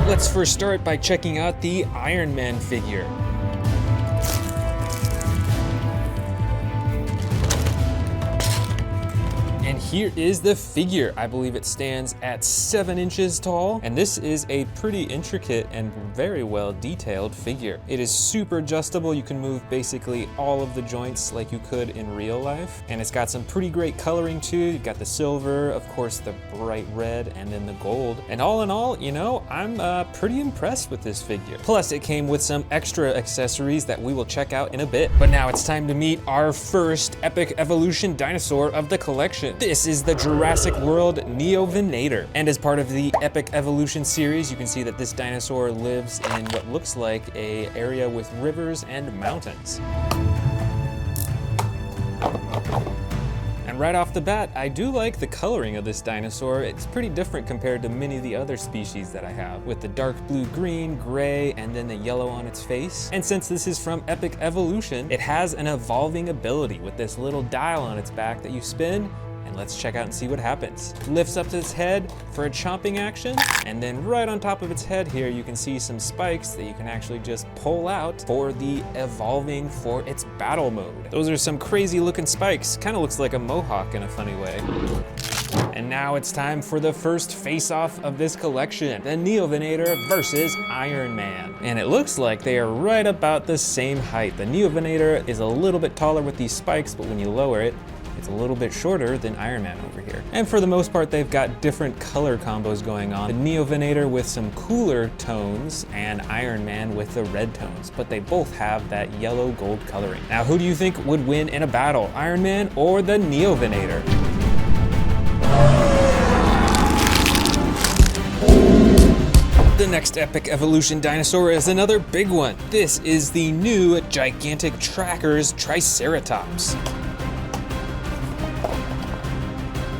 Let's first start by checking out the Iron Man figure. And here is the figure. I believe it stands at 7 inches tall, and this is a pretty intricate and very well detailed figure. It is super adjustable. You can move basically all of the joints like you could in real life, and it's got some pretty great coloring too. You've got the silver, of course the bright red, and then the gold. And all in all, you know, I'm pretty impressed with this figure. Plus it came with some extra accessories that we will check out in a bit. But now it's time to meet our first epic evolution dinosaur of the collection. This is the Jurassic World Neovenator. And as part of the Epic Evolution series, you can see that this dinosaur lives in what looks like an area with rivers and mountains. And right off the bat, I do like the coloring of this dinosaur. It's pretty different compared to many of the other species that I have, with the dark blue, green, gray, and then the yellow on its face. And since this is from Epic Evolution, it has an evolving ability with this little dial on its back that you spin. And let's check out and see what happens. Lifts up its head for a chomping action, and then right on top of its head here, you can see some spikes that you can actually just pull out for the evolving for its battle mode. Those are some crazy looking spikes. Kind of looks like a mohawk in a funny way. And now it's time for the first face-off of this collection, the Neovenator versus Iron Man. And it looks like they are right about the same height. The Neovenator is a little bit taller with these spikes, but when you lower it, it's a little bit shorter than Iron Man over here. And for the most part, they've got different color combos going on. The Neovenator with some cooler tones and Iron Man with the red tones, but they both have that yellow gold coloring. Now, who do you think would win in a battle, Iron Man or the Neovenator? The next epic evolution dinosaur is another big one. This is the new gigantic Trackers Triceratops.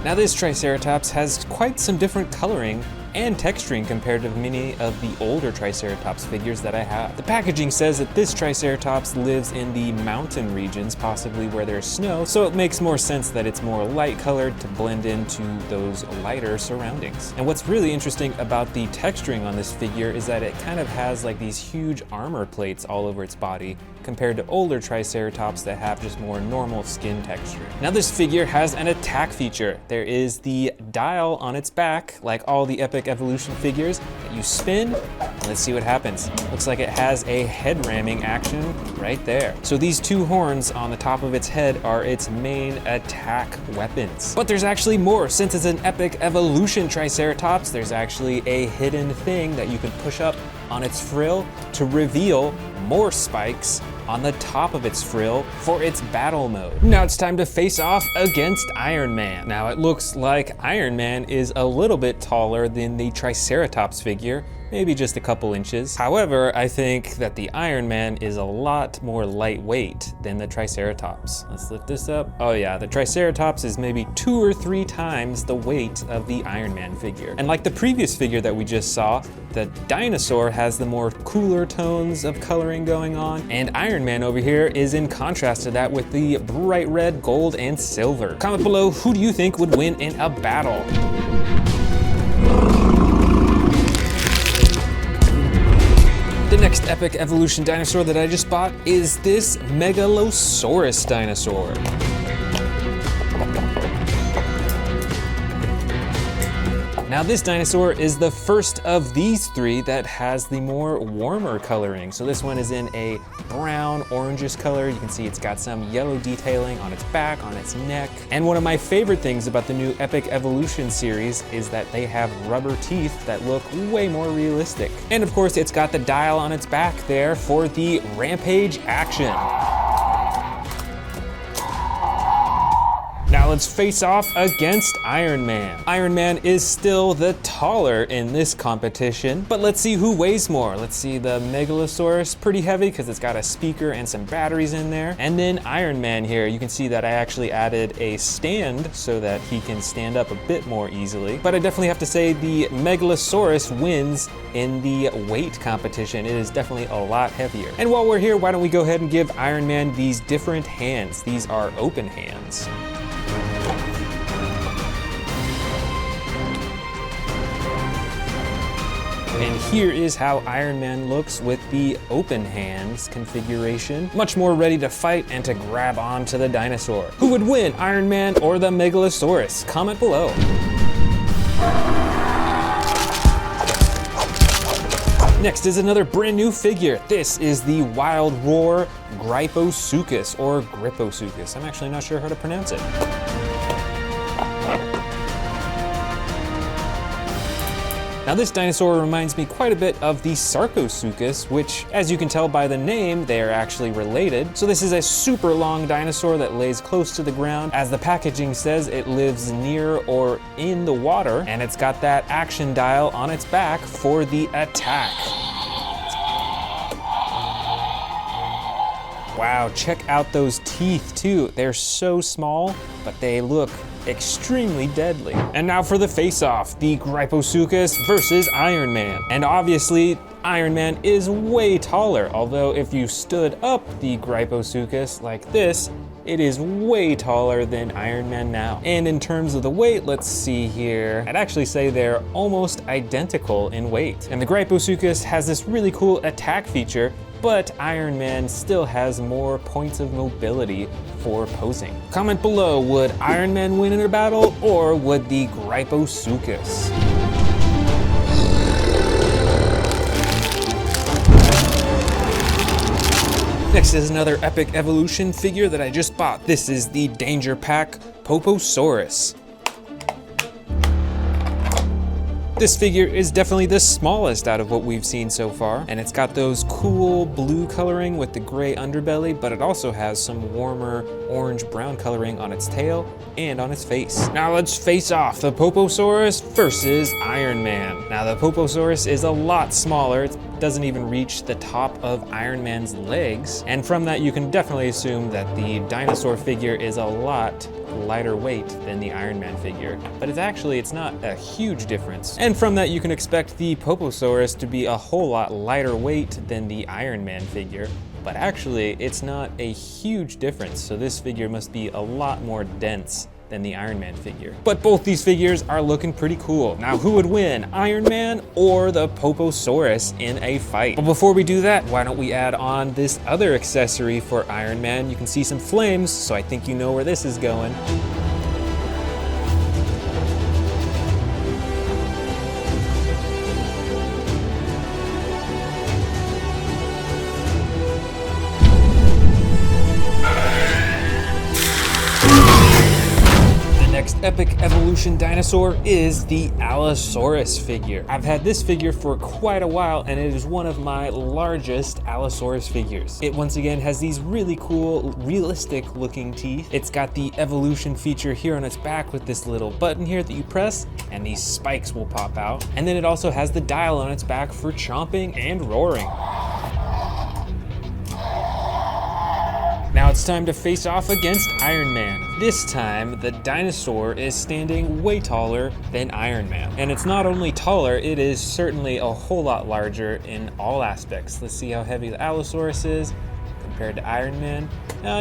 Now this Triceratops has quite some different coloring and texturing compared to many of the older Triceratops figures that I have. The packaging says that this Triceratops lives in the mountain regions, possibly where there's snow, so it makes more sense that it's more light colored to blend into those lighter surroundings. And what's really interesting about the texturing on this figure is that it kind of has like these huge armor plates all over its body, compared to older Triceratops that have just more normal skin texture. Now this figure has an attack feature. There is the dial on its back, like all the epic evolution figures, that you spin. Let's see what happens. Looks like it has a head ramming action right there. So these two horns on the top of its head are its main attack weapons. But there's actually more. Since it's an epic evolution Triceratops, there's actually a hidden thing that you can push up on its frill to reveal more spikes on the top of its frill for its battle mode. Now it's time to face off against Iron Man. Now it looks like Iron Man is a little bit taller than the Triceratops figure, maybe just a couple inches. However, I think that the Iron Man is a lot more lightweight than the Triceratops. Let's lift this up. Oh yeah, the Triceratops is maybe 2 or 3 times the weight of the Iron Man figure. And like the previous figure that we just saw, the Dinosaur has the more cooler tones of coloring going on, and Iron Man over here is in contrast to that with the bright red, gold, and silver. Comment below, who do you think would win in a battle? The next epic evolution dinosaur that I just bought is this Megalosaurus dinosaur. Now this dinosaur is the first of these 3 that has the more warmer coloring. So this one is in a brown orangish color. You can see it's got some yellow detailing on its back, on its neck. And one of my favorite things about the new Epic Evolution series is that they have rubber teeth that look way more realistic. And of course it's got the dial on its back there for the Rampage action. Now let's face off against Iron Man. Iron Man is still the taller in this competition, but let's see who weighs more. Let's see, the Megalosaurus, pretty heavy because it's got a speaker and some batteries in there. And then Iron Man here, you can see that I actually added a stand so that he can stand up a bit more easily. But I definitely have to say the Megalosaurus wins in the weight competition. It is definitely a lot heavier. And while we're here, why don't we go ahead and give Iron Man these different hands. These are open hands. And here is how Iron Man looks with the open hands configuration. Much more ready to fight and to grab onto the dinosaur. Who would win, Iron Man or the Megalosaurus? Comment below. Next is another brand new figure. This is the Wild Roar Gryposuchus, or Griposuchus. I'm actually not sure how to pronounce it. Now this dinosaur reminds me quite a bit of the Sarcosuchus, which, as you can tell by the name, they are actually related. So this is a super long dinosaur that lays close to the ground. As the packaging says, it lives near or in the water, and it's got that action dial on its back for the attack. Wow, check out those teeth too. They're so small, but they look extremely deadly. And now for the face-off, the Gryposuchus versus Iron Man. And obviously, Iron Man is way taller, although if you stood up the Gryposuchus like this, it is way taller than Iron Man now. And in terms of the weight, let's see here, I'd actually say they're almost identical in weight. And the Gryposuchus has this really cool attack feature, but Iron Man still has more points of mobility for posing. Comment below, would Iron Man win in a battle, or would the Gryposuchus? Next is another epic evolution figure that I just bought. This is the Danger Pack Poposaurus. This figure is definitely the smallest out of what we've seen so far, and it's got those cool blue coloring with the gray underbelly, but it also has some warmer orange-brown coloring on its tail and on its face. Now let's face off, the Poposaurus versus Iron Man. Now the Poposaurus is a lot smaller. It doesn't even reach the top of Iron Man's legs, and from that you can definitely assume that the dinosaur figure is a lot lighter weight than the Iron Man figure, but it's not a huge difference. And from that you can expect the Poposaurus to be a whole lot lighter weight than the Iron Man figure, but actually it's not a huge difference, so this figure must be a lot more dense than the Iron Man figure. But both these figures are looking pretty cool. Now who would win, Iron Man or the Poposaurus in a fight? But before we do that, why don't we add on this other accessory for Iron Man? You can see some flames, so I think you know where this is going. next epic evolution dinosaur is the Allosaurus figure. I've had this figure for quite a while, and it is one of my largest Allosaurus figures. It once again has these really cool, realistic looking teeth. It's got the evolution feature here on its back with this little button here that you press, and these spikes will pop out. And then it also has the dial on its back for chomping and roaring. Now it's time to face off against Iron Man. This time, the dinosaur is standing way taller than Iron Man. And it's not only taller, it is certainly a whole lot larger in all aspects. Let's see how heavy the Allosaurus is compared to Iron Man.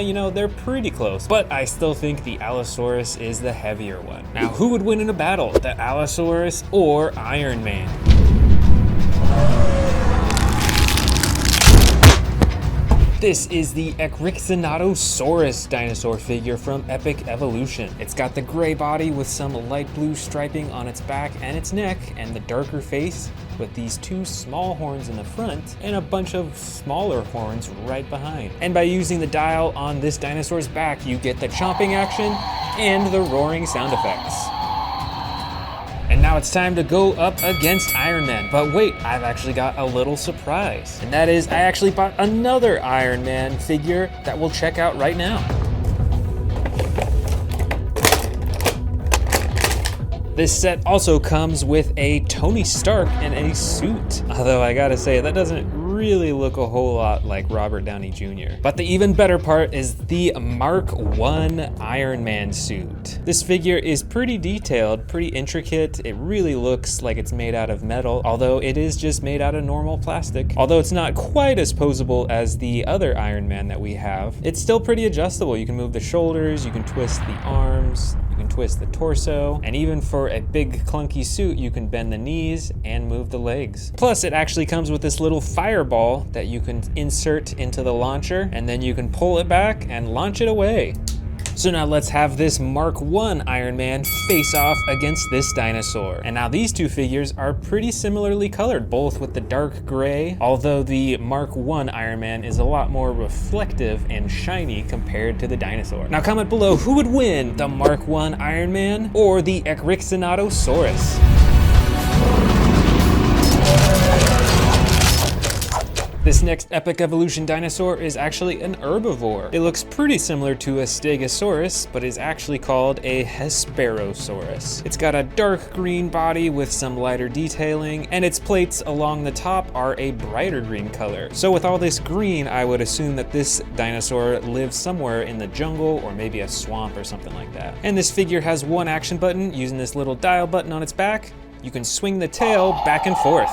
You know, they're pretty close, but I still think the Allosaurus is the heavier one. Now, who would win in a battle, the Allosaurus or Iron Man? This is the Cretaceous dinosaur figure from Epic Evolution. It's got the gray body with some light blue striping on its back and its neck, and the darker face with these two small horns in the front and a bunch of smaller horns right behind. And by using the dial on this dinosaur's back, you get the chomping action and the roaring sound effects. And now it's time to go up against Iron Man. But wait, I've actually got a little surprise. And that is, I actually bought another Iron Man figure that we'll check out right now. This set also comes with a Tony Stark and a suit. Although I gotta say, that doesn't really look a whole lot like Robert Downey Jr. But the even better part is the Mark I Iron Man suit. This figure is pretty detailed, pretty intricate. It really looks like it's made out of metal, although it is just made out of normal plastic. Although it's not quite as posable as the other Iron Man that we have, it's still pretty adjustable. You can move the shoulders, you can twist the arms, you can twist the torso, and even for a big clunky suit, you can bend the knees and move the legs. Plus, it actually comes with this little fireball that you can insert into the launcher, and then you can pull it back and launch it away. So now let's have this Mark I Iron Man face off against this dinosaur. And now these two figures are pretty similarly colored, both with the dark gray, although the Mark I Iron Man is a lot more reflective and shiny compared to the dinosaur. Now comment below, who would win, the Mark I Iron Man or the Cretaceous? This next epic evolution dinosaur is actually an herbivore. It looks pretty similar to a Stegosaurus, but is actually called a Hesperosaurus. It's got a dark green body with some lighter detailing, and its plates along the top are a brighter green color. So with all this green, I would assume that this dinosaur lives somewhere in the jungle or maybe a swamp or something like that. And this figure has one action button. Using this little dial button on its back, you can swing the tail back and forth.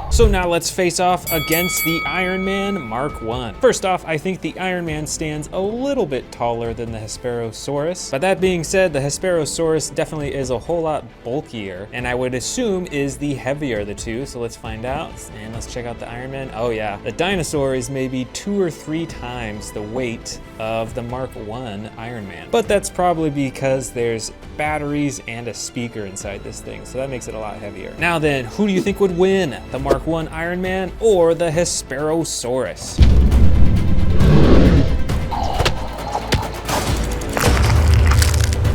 So now let's face off against the Iron Man Mark I. First off, I think the Iron Man stands a little bit taller than the Hesperosaurus. But that being said, the Hesperosaurus definitely is a whole lot bulkier, and I would assume is the heavier of the two. So let's find out, and let's check out the Iron Man. Oh yeah, the dinosaur is maybe 2 or 3 times the weight of the Mark I Iron Man. But that's probably because there's batteries and a speaker inside this thing, so that makes it a lot heavier. Now then, who do you think would win, the Mark I Iron Man or the Hesperosaurus?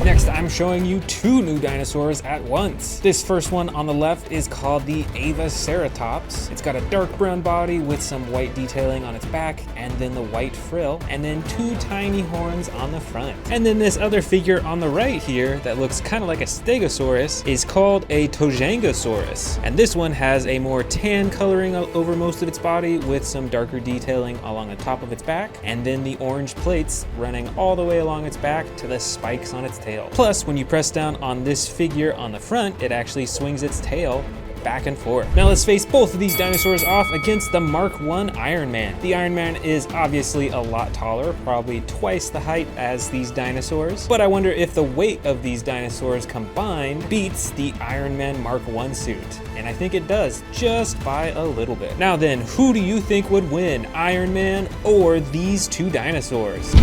Next, I'm showing you 2 new dinosaurs at once. This first one on the left is called the Avaceratops. It's got a dark brown body with some white detailing on its back, and then the white frill, and then 2 tiny horns on the front. And then this other figure on the right here that looks kind of like a Stegosaurus is called a Tojangasaurus. And this one has a more tan coloring over most of its body with some darker detailing along the top of its back, and then the orange plates running all the way along its back to the spikes on its tail. Plus, when you press down on this figure on the front, it actually swings its tail back and forth. Now let's face both of these dinosaurs off against the Mark I Iron Man. The Iron Man is obviously a lot taller, probably twice the height as these dinosaurs, but I wonder if the weight of these dinosaurs combined beats the Iron Man Mark I suit. And I think it does, just by a little bit. Now then, who do you think would win, Iron Man or these 2 dinosaurs?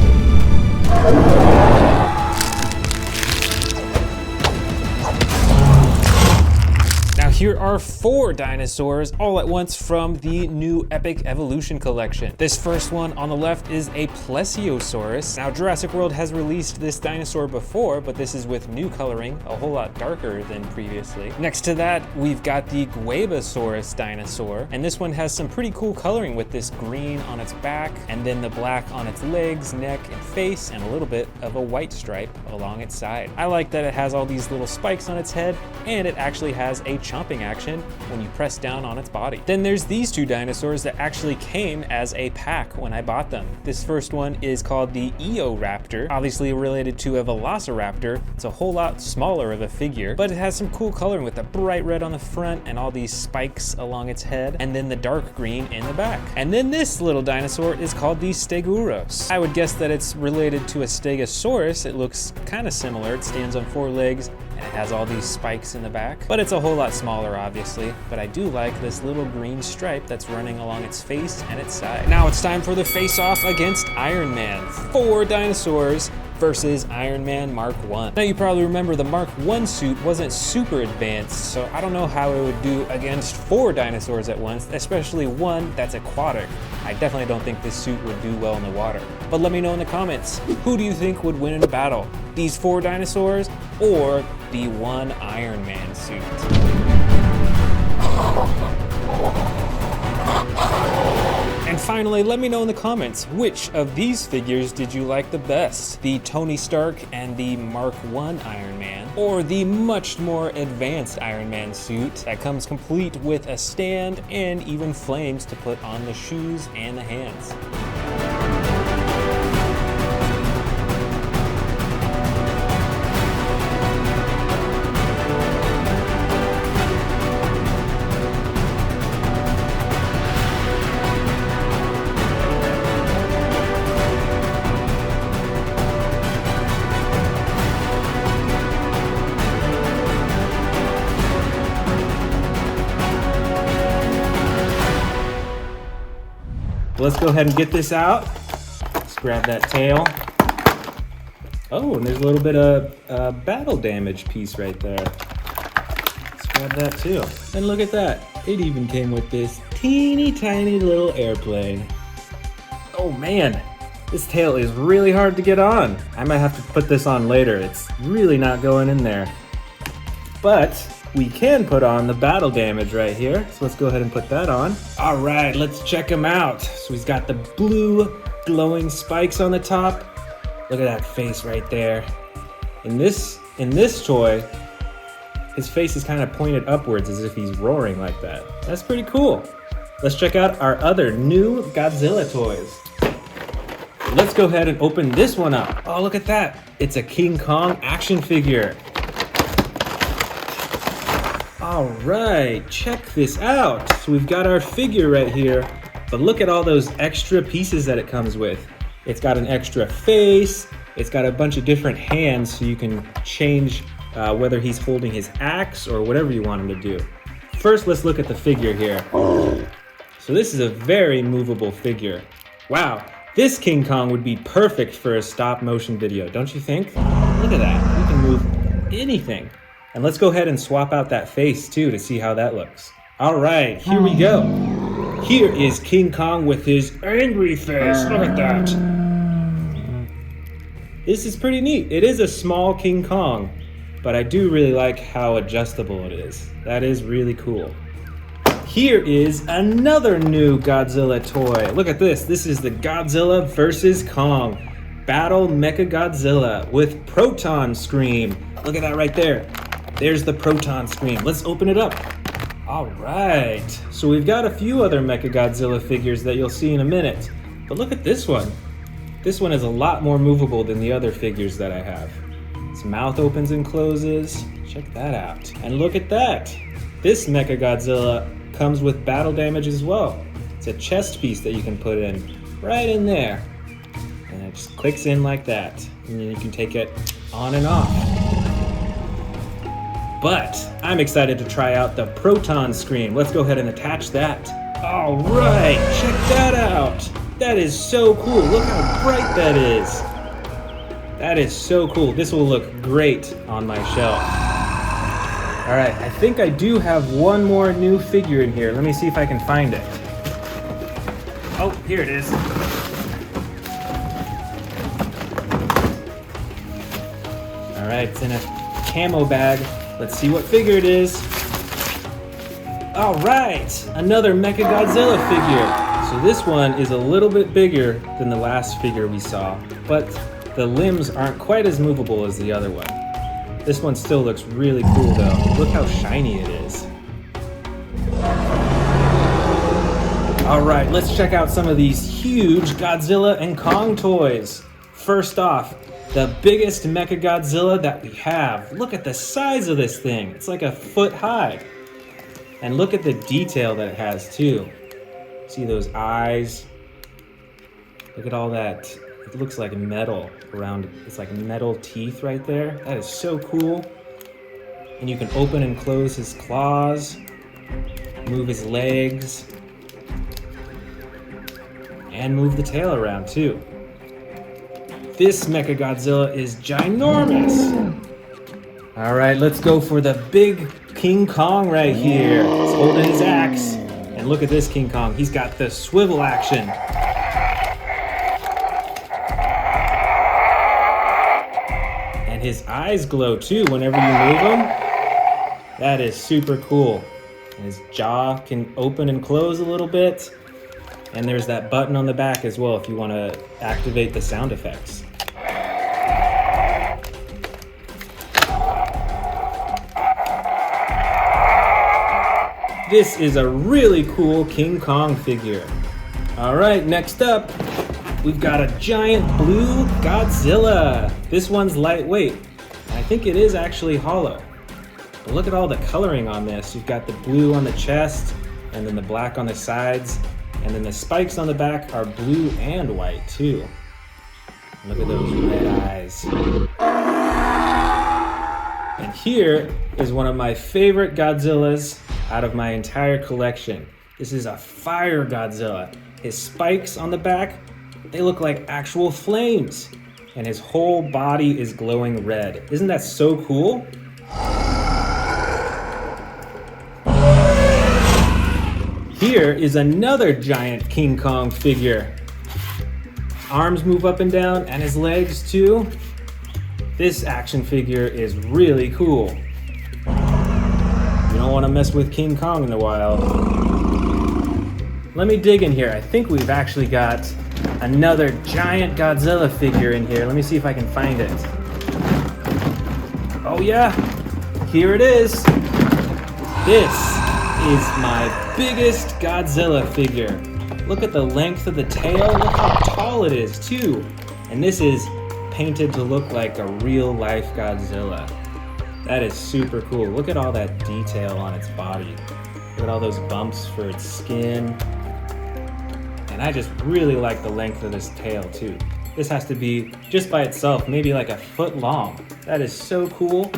Here are 4 dinosaurs all at once from the new Epic Evolution collection. This first one on the left is a Plesiosaurus. Now, Jurassic World has released this dinosaur before, but this is with new coloring, a whole lot darker than previously. Next to that, we've got the Guebasaurus dinosaur, and this one has some pretty cool coloring with this green on its back, and then the black on its legs, neck, and face, and a little bit of a white stripe along its side. I like that it has all these little spikes on its head, and it actually has a chomping action when you press down on its body. Then there's these 2 dinosaurs that actually came as a pack when I bought them. This first one is called the Eoraptor, obviously related to a Velociraptor. It's a whole lot smaller of a figure, but it has some cool coloring with the bright red on the front and all these spikes along its head, and then the dark green in the back. And then this little dinosaur is called the Stegosaurus. I would guess that it's related to a Stegosaurus. It looks kind of similar. It stands on 4 legs, and it has all these spikes in the back, but it's a whole lot smaller, obviously. But I do like this little green stripe that's running along its face and its side. Now it's time for the face-off against Iron Man. 4 dinosaurs versus Iron Man Mark 1. Now you probably remember the Mark 1 suit wasn't super advanced, so I don't know how it would do against 4 dinosaurs at once, especially one that's aquatic. I definitely don't think this suit would do well in the water. But let me know in the comments, who do you think would win in a battle? These 4 dinosaurs or the 1 Iron Man suit? And finally, let me know in the comments, which of these figures did you like the best? The Tony Stark and the Mark 1 Iron Man, or the much more advanced Iron Man suit that comes complete with a stand and even flames to put on the shoes and the hands? Let's go ahead and get this out. Let's grab that tail. Oh, and there's a little bit of battle damage piece right there. Let's grab that too. And look at that. It even came with this teeny tiny little airplane. Oh man, this tail is really hard to get on. I might have to put this on later. It's really not going in there. But we can put on the battle damage right here. So let's go ahead and put that on. All right, let's check him out. So he's got the blue glowing spikes on the top. Look at that face right there. In this toy, his face is kind of pointed upwards as if he's roaring like that. That's pretty cool. Let's check out our other new Godzilla toys. Let's go ahead and open this one up. Oh, look at that. It's a King Kong action figure. All right, check this out. So we've got our figure right here, but look at all those extra pieces that it comes with. It's got an extra face. It's got a bunch of different hands, so you can change whether he's holding his axe or whatever you want him to do. First, let's look at the figure here. So this is a very movable figure. Wow, this King Kong would be perfect for a stop motion video, don't you think? Look at that, you can move anything. And let's go ahead and swap out that face too to see how that looks. All right, here we go. Here is King Kong with his angry face. Look at that. This is pretty neat. It is a small King Kong, but I do really like how adjustable it is. That is really cool. Here is another new Godzilla toy. Look at this. This is the Godzilla vs. Kong Battle Mecha Godzilla with Proton Scream. Look at that right there. There's the Proton Scream. Let's open it up. All right. So we've got a few other Mecha Godzilla figures that you'll see in a minute. But look at this one. This one is a lot more movable than the other figures that I have. Its mouth opens and closes. Check that out. And look at that. This Mecha Godzilla comes with battle damage as well. It's a chest piece that you can put in right in there. And it just clicks in like that. And then you can take it on and off. But I'm excited to try out the Proton Scream. Let's go ahead and attach that. All right, check that out. That is so cool. Look how bright that is. That is so cool. This will look great on my shelf. All right, I think I do have one more new figure in here. Let me see if I can find it. Oh, here it is. All right, it's in a camo bag. Let's see what figure it is. All right, another Mecha Godzilla figure. So this one is a little bit bigger than the last figure we saw, but the limbs aren't quite as movable as the other one. This one still looks really cool though. Look how shiny it is. All right, let's check out some of these huge Godzilla and Kong toys. First off, the biggest Mecha Godzilla that we have. Look at the size of this thing. It's like a foot high. And look at the detail that it has too. See those eyes? Look at all that. It looks like metal around, it's like metal teeth right there. That is so cool. And you can open and close his claws, move his legs, and move the tail around too. This Mecha Godzilla is ginormous. All right, let's go for the big King Kong right here. He's holding his axe. And look at this King Kong. He's got the swivel action. And his eyes glow too whenever you move him. That is super cool. And his jaw can open and close a little bit. And there's that button on the back as well if you want to activate the sound effects. This is a really cool King Kong figure. All right, next up, we've got a giant blue Godzilla. This one's lightweight. I think it is actually hollow. But look at all the coloring on this. You've got the blue on the chest, and then the black on the sides, and then the spikes on the back are blue and white too. Look at those red eyes. And here is one of my favorite Godzillas out of my entire collection. This is a fire Godzilla. His spikes on the back, they look like actual flames. And his whole body is glowing red. Isn't that so cool? Here is another giant King Kong figure. Arms move up and down, and his legs too. This action figure is really cool. You don't want to mess with King Kong in the wild. Let me dig in here. I think we've actually got another giant Godzilla figure in here. Let me see if I can find it. Oh yeah, here it is. This is my biggest Godzilla figure. Look at the length of the tail. Look how tall it is too. And this is painted to look like a real life Godzilla. That is super cool. Look at all that detail on its body. Look at all those bumps for its skin. And I just really like the length of this tail too. This has to be, just by itself, maybe like a foot long. That is so cool.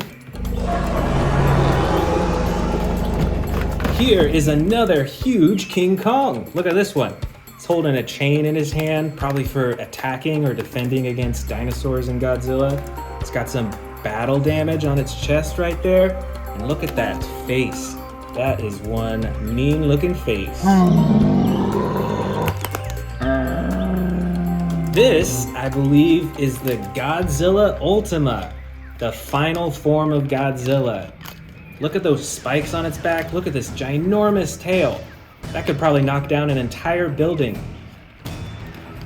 Here is another huge King Kong. Look at this one. He's holding a chain in his hand, probably for attacking or defending against dinosaurs and Godzilla. It's got some battle damage on its chest right there. And look at that face. That is one mean looking face. This, I believe, is the Godzilla Ultima, the final form of Godzilla. Look at those spikes on its back. Look at this ginormous tail. That could probably knock down an entire building.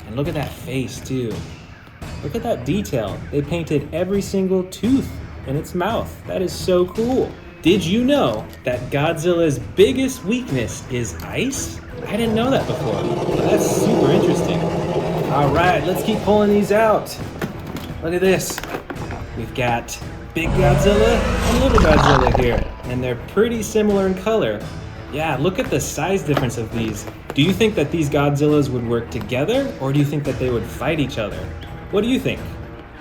And look at that face too. Look at that detail. They painted every single tooth in its mouth. That is so cool. Did you know that Godzilla's biggest weakness is ice? I didn't know that before. That's super interesting. All right, let's keep pulling these out. Look at this. We've got big Godzilla and little Godzilla here, and they're pretty similar in color. Yeah, look at the size difference of these. Do you think that these Godzillas would work together, or do you think that they would fight each other? What do you think?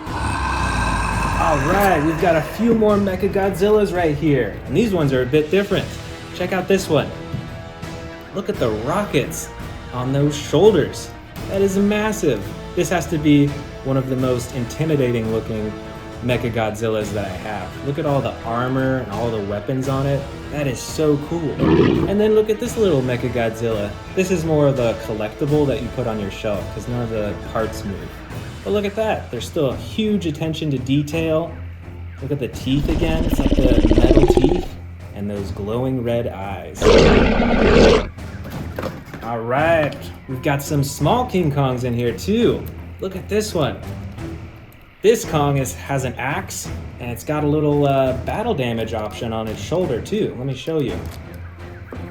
All right, we've got a few more Mecha Godzillas right here, and these ones are a bit different. Check out this one. Look at the rockets on those shoulders. That is massive. This has to be one of the most intimidating looking Mecha Godzillas that I have. Look at all the armor and all the weapons on it. That is so cool. And then look at this little Mecha Godzilla. This is more of the collectible that you put on your shelf because none of the parts move. But look at that. There's still a huge attention to detail. Look at the teeth again. It's like the metal teeth and those glowing red eyes. All right, we've got some small King Kongs in here too. Look at this one. This Kong has an axe, and it's got a little battle damage option on its shoulder too. Let me show you.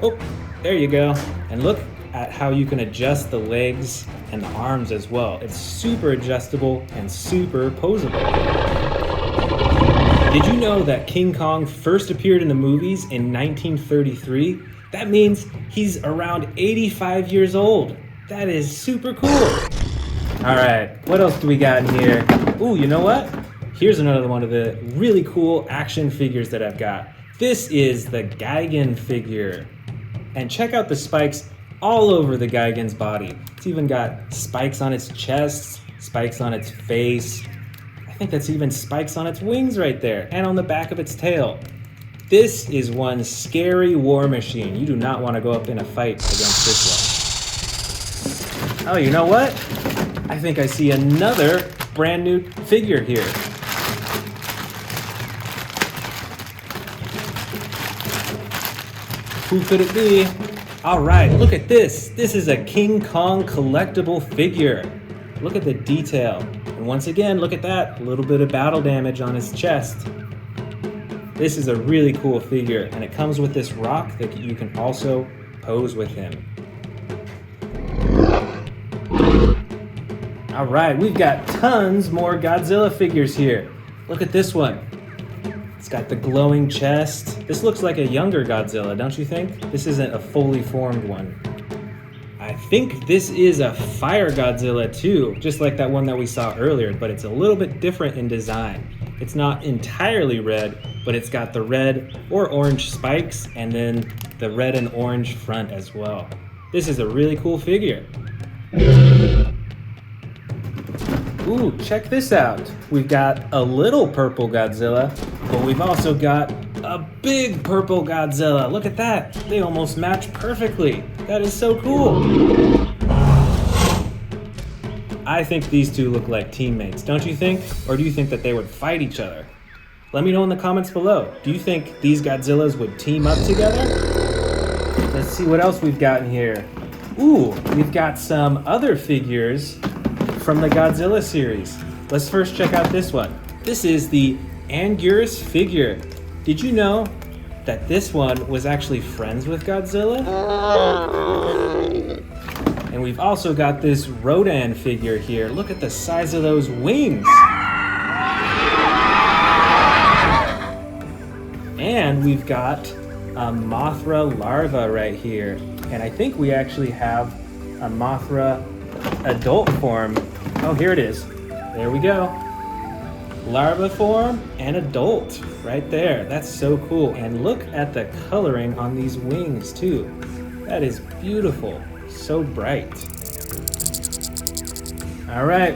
Oh, there you go. And look at how you can adjust the legs and the arms as well. It's super adjustable and super posable. Did you know that King Kong first appeared in the movies in 1933? That means he's around 85 years old. That is super cool. All right, what else do we got in here? Ooh, you know what? Here's another one of the really cool action figures that I've got. This is the Gigan figure. And check out the spikes all over the Gigan's body. It's even got spikes on its chest, spikes on its face. I think that's even spikes on its wings right there, and on the back of its tail. This is one scary war machine. You do not want to go up in a fight against this one. Oh, you know what? I think I see another brand new figure here. Who could it be? All right, look at this. This is a King Kong collectible figure. Look at the detail. And once again, look at that. A little bit of battle damage on his chest. This is a really cool figure, and it comes with this rock that you can also pose with him. All right, we've got tons more Godzilla figures here. Look at this one. It's got the glowing chest. This looks like a younger Godzilla, don't you think? This isn't a fully formed one. I think this is a fire Godzilla too, just like that one that we saw earlier, but it's a little bit different in design. It's not entirely red, but it's got the red or orange spikes and then the red and orange front as well. This is a really cool figure. Ooh, check this out. We've got a little purple Godzilla, but we've also got a big purple Godzilla. Look at that. They almost match perfectly. That is so cool. I think these two look like teammates, don't you think? Or do you think that they would fight each other? Let me know in the comments below. Do you think these Godzillas would team up together? Let's see what else we've got in here. Ooh, we've got some other figures from the Godzilla series. Let's first check out this one. This is the Anguirus figure. Did you know that this one was actually friends with Godzilla? And we've also got this Rodan figure here. Look at the size of those wings. And we've got a Mothra larva right here. And I think we actually have a Mothra adult form. Oh, here it is. There we go. Larva form and adult right there. That's so cool. And look at the coloring on these wings too. That is beautiful. So bright. All right.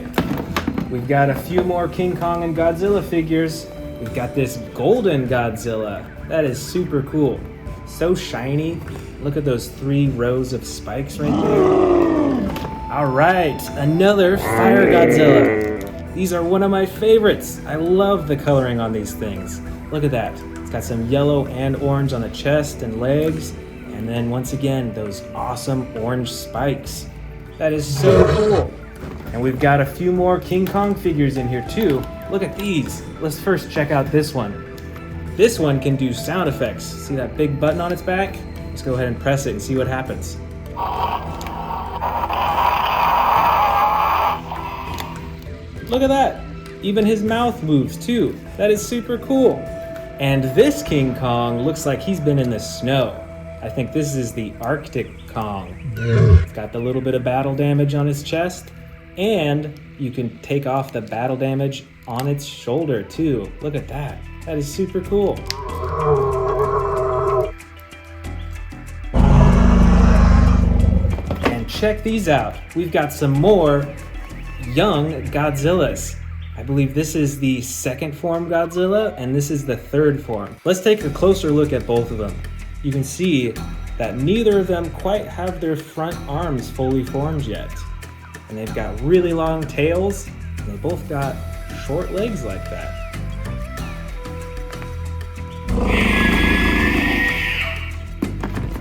We've got a few more King Kong and Godzilla figures. We've got this golden Godzilla. That is super cool. So shiny. Look at those 3 rows of spikes right there. All right, another fire Godzilla. These are one of my favorites. I love the coloring on these things. Look at that. It's got some yellow and orange on the chest and legs. And then once again, those awesome orange spikes. That is so cool. And we've got a few more King Kong figures in here too. Look at these. Let's first check out this one. This one can do sound effects. See that big button on its back? Let's go ahead and press it and see what happens. Look at that. Even his mouth moves too. That is super cool. And this King Kong looks like he's been in the snow. I think this is the Arctic Kong. It's got the little bit of battle damage on his chest, and you can take off the battle damage on its shoulder too. Look at that. That is super cool. And check these out. We've got some more young Godzillas. I believe this is the second form Godzilla, and this is the third form. Let's take a closer look at both of them. You can see that neither of them quite have their front arms fully formed yet. And they've got really long tails, and they both got short legs like that.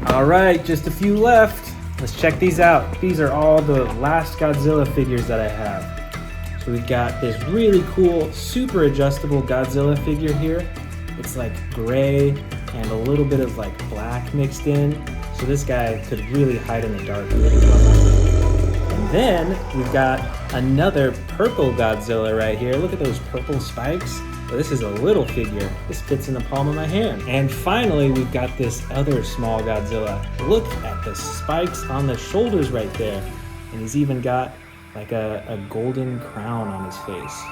All right, just a few left. Let's check these out. These are all the last Godzilla figures that I have. So we've got this really cool, super adjustable Godzilla figure here. It's like gray and a little bit of like black mixed in. So this guy could really hide in the dark really well. And then we've got another purple Godzilla right here. Look at those purple spikes. Well, this is a little figure. This fits in the palm of my hand. And finally, we've got this other small Godzilla. Look at the spikes on the shoulders right there. And he's even got like a golden crown on his face.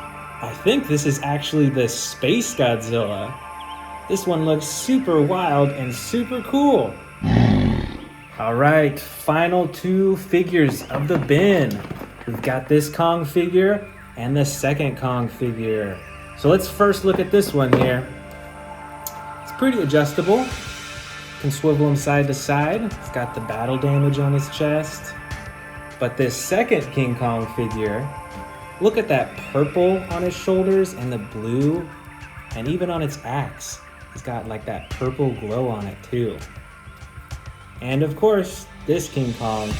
I think this is actually the Space Godzilla. This one looks super wild and super cool. All right, final two figures of the bin. We've got this Kong figure and the second Kong figure. So let's first look at this one here. It's pretty adjustable. You can swivel him side to side. It's got the battle damage on his chest. But this second King Kong figure, look at that purple on his shoulders and the blue, and even on its axe. It's got like that purple glow on it too. And of course, this King Kong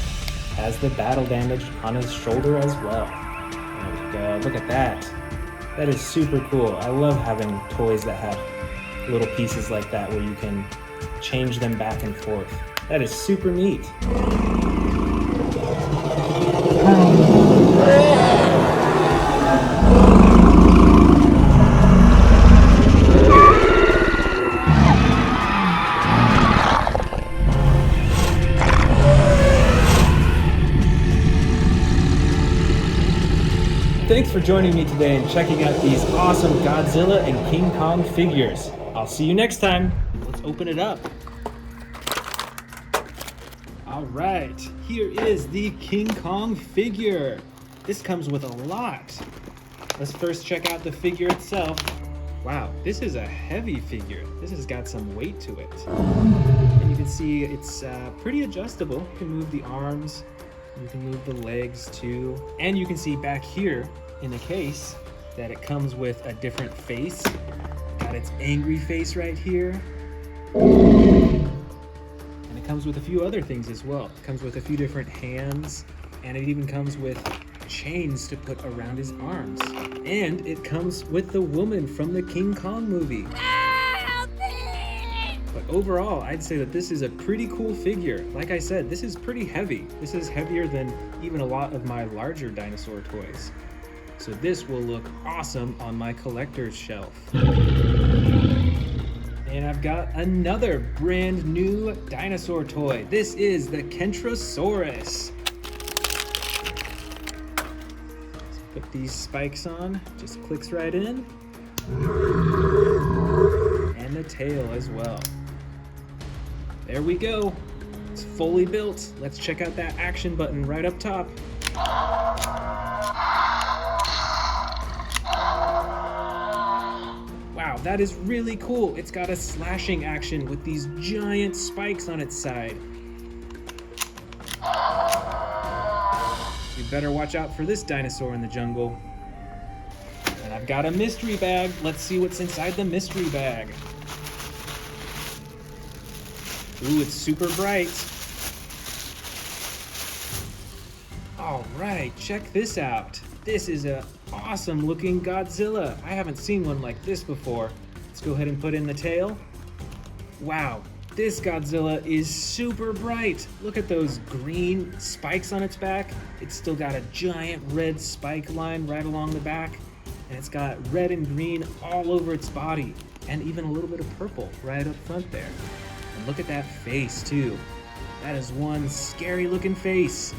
has the battle damage on his shoulder as well. There we go, look at that. That is super cool. I love having toys that have little pieces like that where you can change them back and forth. That is super neat. Thanks for joining me today and checking out these awesome Godzilla and King Kong figures. I'll see you next time. Let's open it up. All right, here is the King Kong figure. This comes with a lot. Let's first check out the figure itself. Wow, this is a heavy figure. This has got some weight to it. And you can see it's pretty adjustable. You can move the arms, you can move the legs too. And you can see back here in the case that it comes with a different face. Got its angry face right here. And it comes with a few other things as well. It comes with a few different hands, and it even comes with chains to put around his arms. And it comes with the woman from the King Kong movie. But overall, I'd say that this is a pretty cool figure. Like I said, this is pretty heavy. This is heavier than even a lot of my larger dinosaur toys. So this will look awesome on my collector's shelf. And I've got another brand new dinosaur toy. This is the Cretaceous. Let's put these spikes on, just clicks right in. And the tail as well. There we go. It's fully built. Let's check out that action button right up top. Wow, that is really cool. It's got a slashing action with these giant spikes on its side. You better watch out for this dinosaur in the jungle. And I've got a mystery bag. Let's see what's inside the mystery bag. Ooh, it's super bright. All right, check this out. This is an awesome looking Godzilla. I haven't seen one like this before. Let's go ahead and put in the tail. Wow, this Godzilla is super bright. Look at those green spikes on its back. It's still got a giant red spike line right along the back. And it's got red and green all over its body. And even a little bit of purple right up front there. And look at that face too. That is one scary looking face.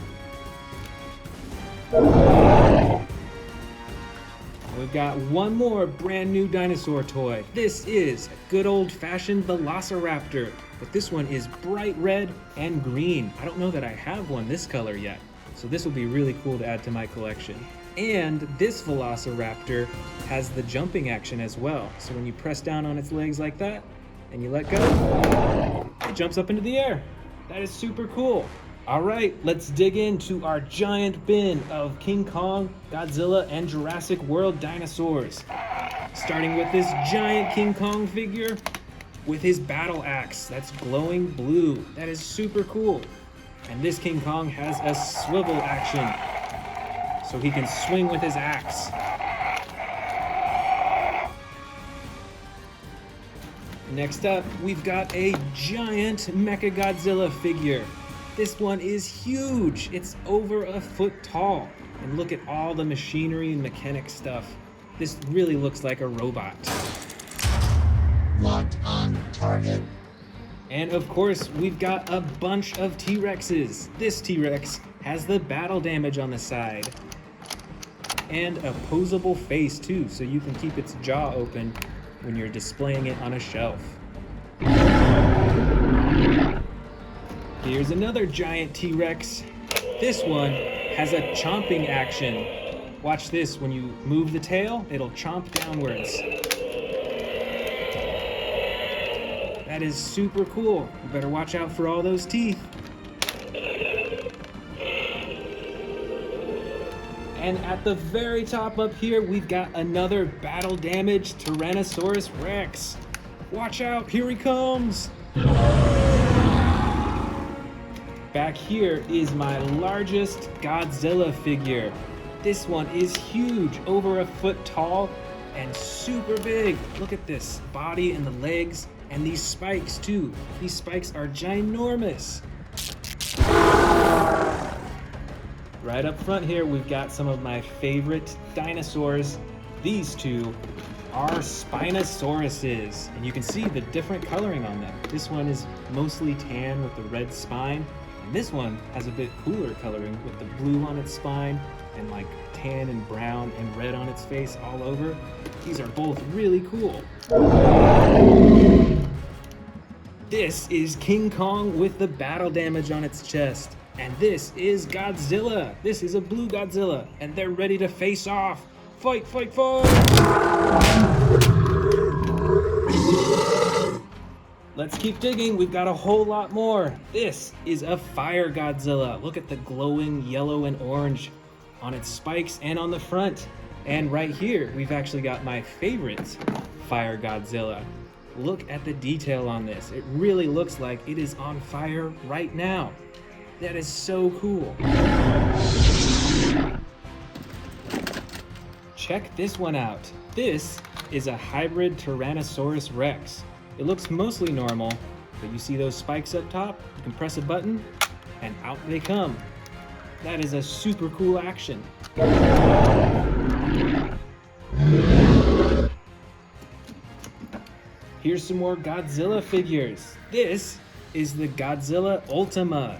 We've got one more brand new dinosaur toy. This is a good old-fashioned Velociraptor, but this one is bright red and green. I don't know that I have one this color yet. So this will be really cool to add to my collection. And this Velociraptor has the jumping action as well. So when you press down on its legs like that, and you let go, it jumps up into the air. That is super cool. All right, let's dig into our giant bin of King Kong, Godzilla, and Jurassic World dinosaurs. Starting with this giant King Kong figure with his battle axe that's glowing blue. That is super cool. And this King Kong has a swivel action, so he can swing with his axe. Next up, we've got a giant Mecha Godzilla figure. This one is huge. It's over a foot tall. And look at all the machinery and mechanic stuff. This really looks like a robot. Locked on target. And of course, we've got a bunch of T-Rexes. This T-Rex has the battle damage on the side. And a posable face too, so you can keep its jaw open when you're displaying it on a shelf. Here's another giant T-Rex. This one has a chomping action. Watch this, when you move the tail, it'll chomp downwards. That is super cool. You better watch out for all those teeth. And at the very top up here, we've got another battle damaged Tyrannosaurus Rex. Watch out, here he comes. Back here is my largest Godzilla figure. This one is huge, over a foot tall and super big. Look at this body and the legs and these spikes too. These spikes are ginormous. Right up front here, we've got some of my favorite dinosaurs. These two are Spinosauruses, and you can see the different coloring on them. This one is mostly tan with the red spine, and this one has a bit cooler coloring with the blue on its spine and like tan and brown and red on its face all over. These are both really cool. This is King Kong with the battle damage on its chest. And this is Godzilla. This is a blue Godzilla, and they're ready to face off. Fight, fight, fight! Let's keep digging, we've got a whole lot more. This is a fire Godzilla. Look at the glowing yellow and orange on its spikes and on the front. And right here, we've actually got my favorite fire Godzilla. Look at the detail on this. It really looks like it is on fire right now. That is so cool. Check this one out. This is a hybrid Tyrannosaurus Rex. It looks mostly normal, but you see those spikes up top? You can press a button and out they come. That is a super cool action. Here's some more Godzilla figures. This is the Godzilla Ultima.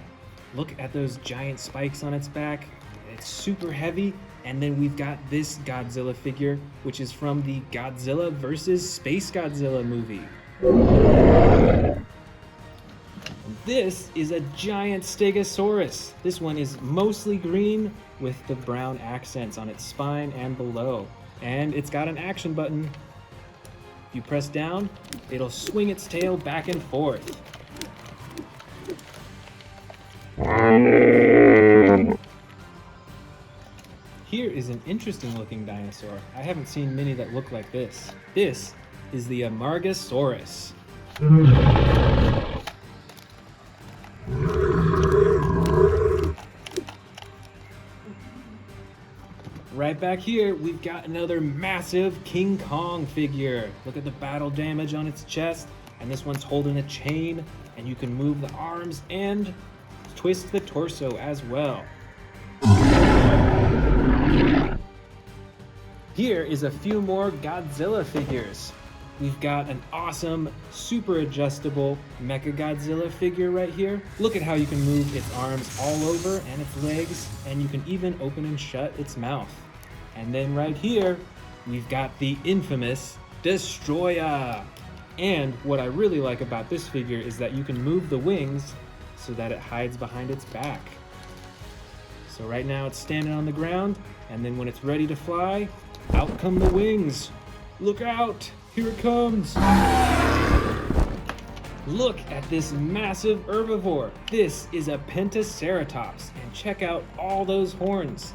Look at those giant spikes on its back. It's super heavy. And then we've got this Godzilla figure, which is from the Godzilla vs. Space Godzilla movie. This is a giant Stegosaurus. This one is mostly green with the brown accents on its spine and below. And it's got an action button. If you press down, it'll swing its tail back and forth. Here is an interesting looking dinosaur. I haven't seen many that look like this. This is the Amargasaurus. Right back here, we've got another massive King Kong figure. Look at the battle damage on its chest, and this one's holding a chain, and you can move the arms and twist the torso as well. Here is a few more Godzilla figures. We've got an awesome, super adjustable Mecha Godzilla figure right here. Look at how you can move its arms all over and its legs, and you can even open and shut its mouth. And then right here, we've got the infamous Destroyer. And what I really like about this figure is that you can move the wings so that it hides behind its back. So right now it's standing on the ground, and then when it's ready to fly, out come the wings. Look out, here it comes. Look at this massive herbivore. This is a Pentaceratops, and check out all those horns.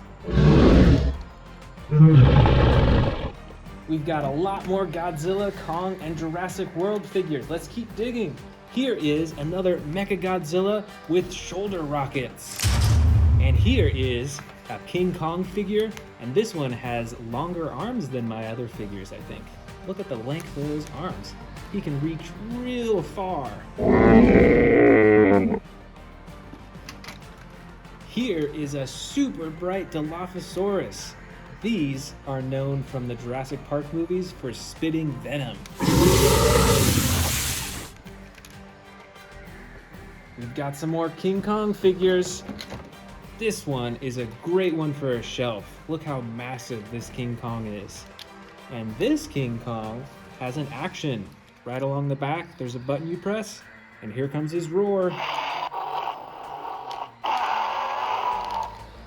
We've got a lot more Godzilla, Kong, and Jurassic World figures. Let's keep digging. Here is another Mecha Godzilla with shoulder rockets. And here is a King Kong figure, and this one has longer arms than my other figures, I think. Look at the length of those arms. He can reach real far. Here is a super bright Dilophosaurus. These are known from the Jurassic Park movies for spitting venom. We've got some more King Kong figures. This one is a great one for a shelf. Look how massive this King Kong is. And this King Kong has an action. Right along the back, there's a button you press, and here comes his roar.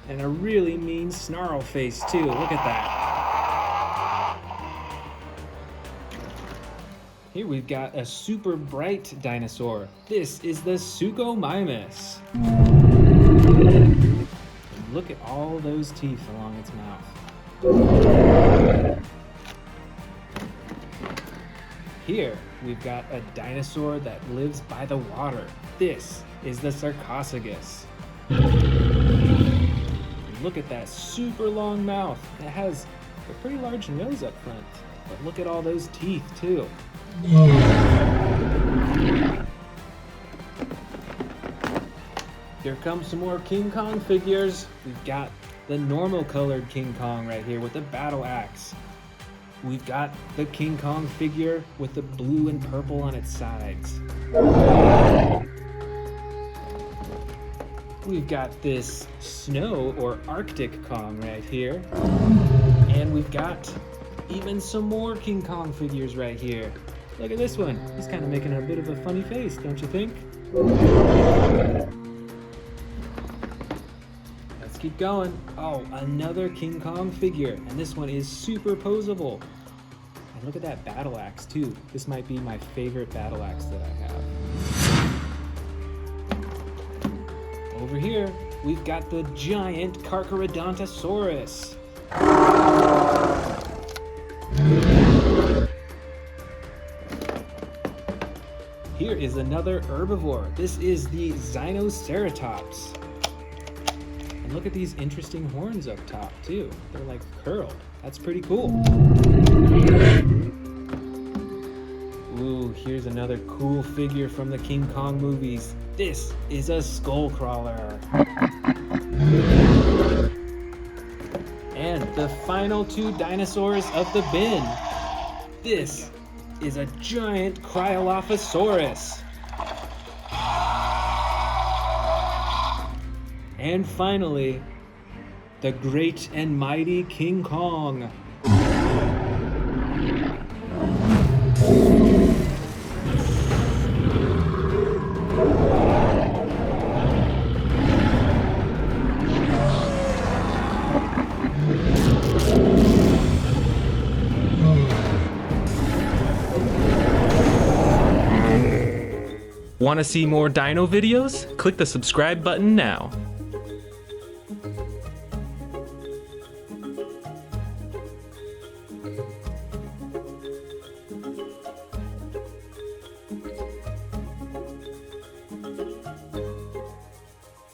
And a really mean snarl face too, look at that. Here we've got a super bright dinosaur. This is the Suchomimus. And look at all those teeth along its mouth. Here, we've got a dinosaur that lives by the water. This is the Sarcophagus. Look at that super long mouth. It has a pretty large nose up front, but look at all those teeth too. Here comes some more King Kong figures. We've got the normal colored King Kong right here with the battle axe. We've got the King Kong figure with the blue and purple on its sides. We've got this snow or Arctic Kong right here. And we've got even some more King Kong figures right here. Look at this one. He's kind of making a bit of a funny face, don't you think? Let's keep going. Oh, another King Kong figure. And this one is super posable. And look at that battle axe too. This might be my favorite battle axe that I have. Over here, we've got the giant Carcharodontosaurus. Here is another herbivore. This is the Xenoceratops. And look at these interesting horns up top too. They're like curled. That's pretty cool. Ooh, here's another cool figure from the King Kong movies. This is a skull crawler. And the final two dinosaurs of the bin. This is a giant Cryolophosaurus. And finally, the great and mighty King Kong. Want to see more dino videos? Click the subscribe button now.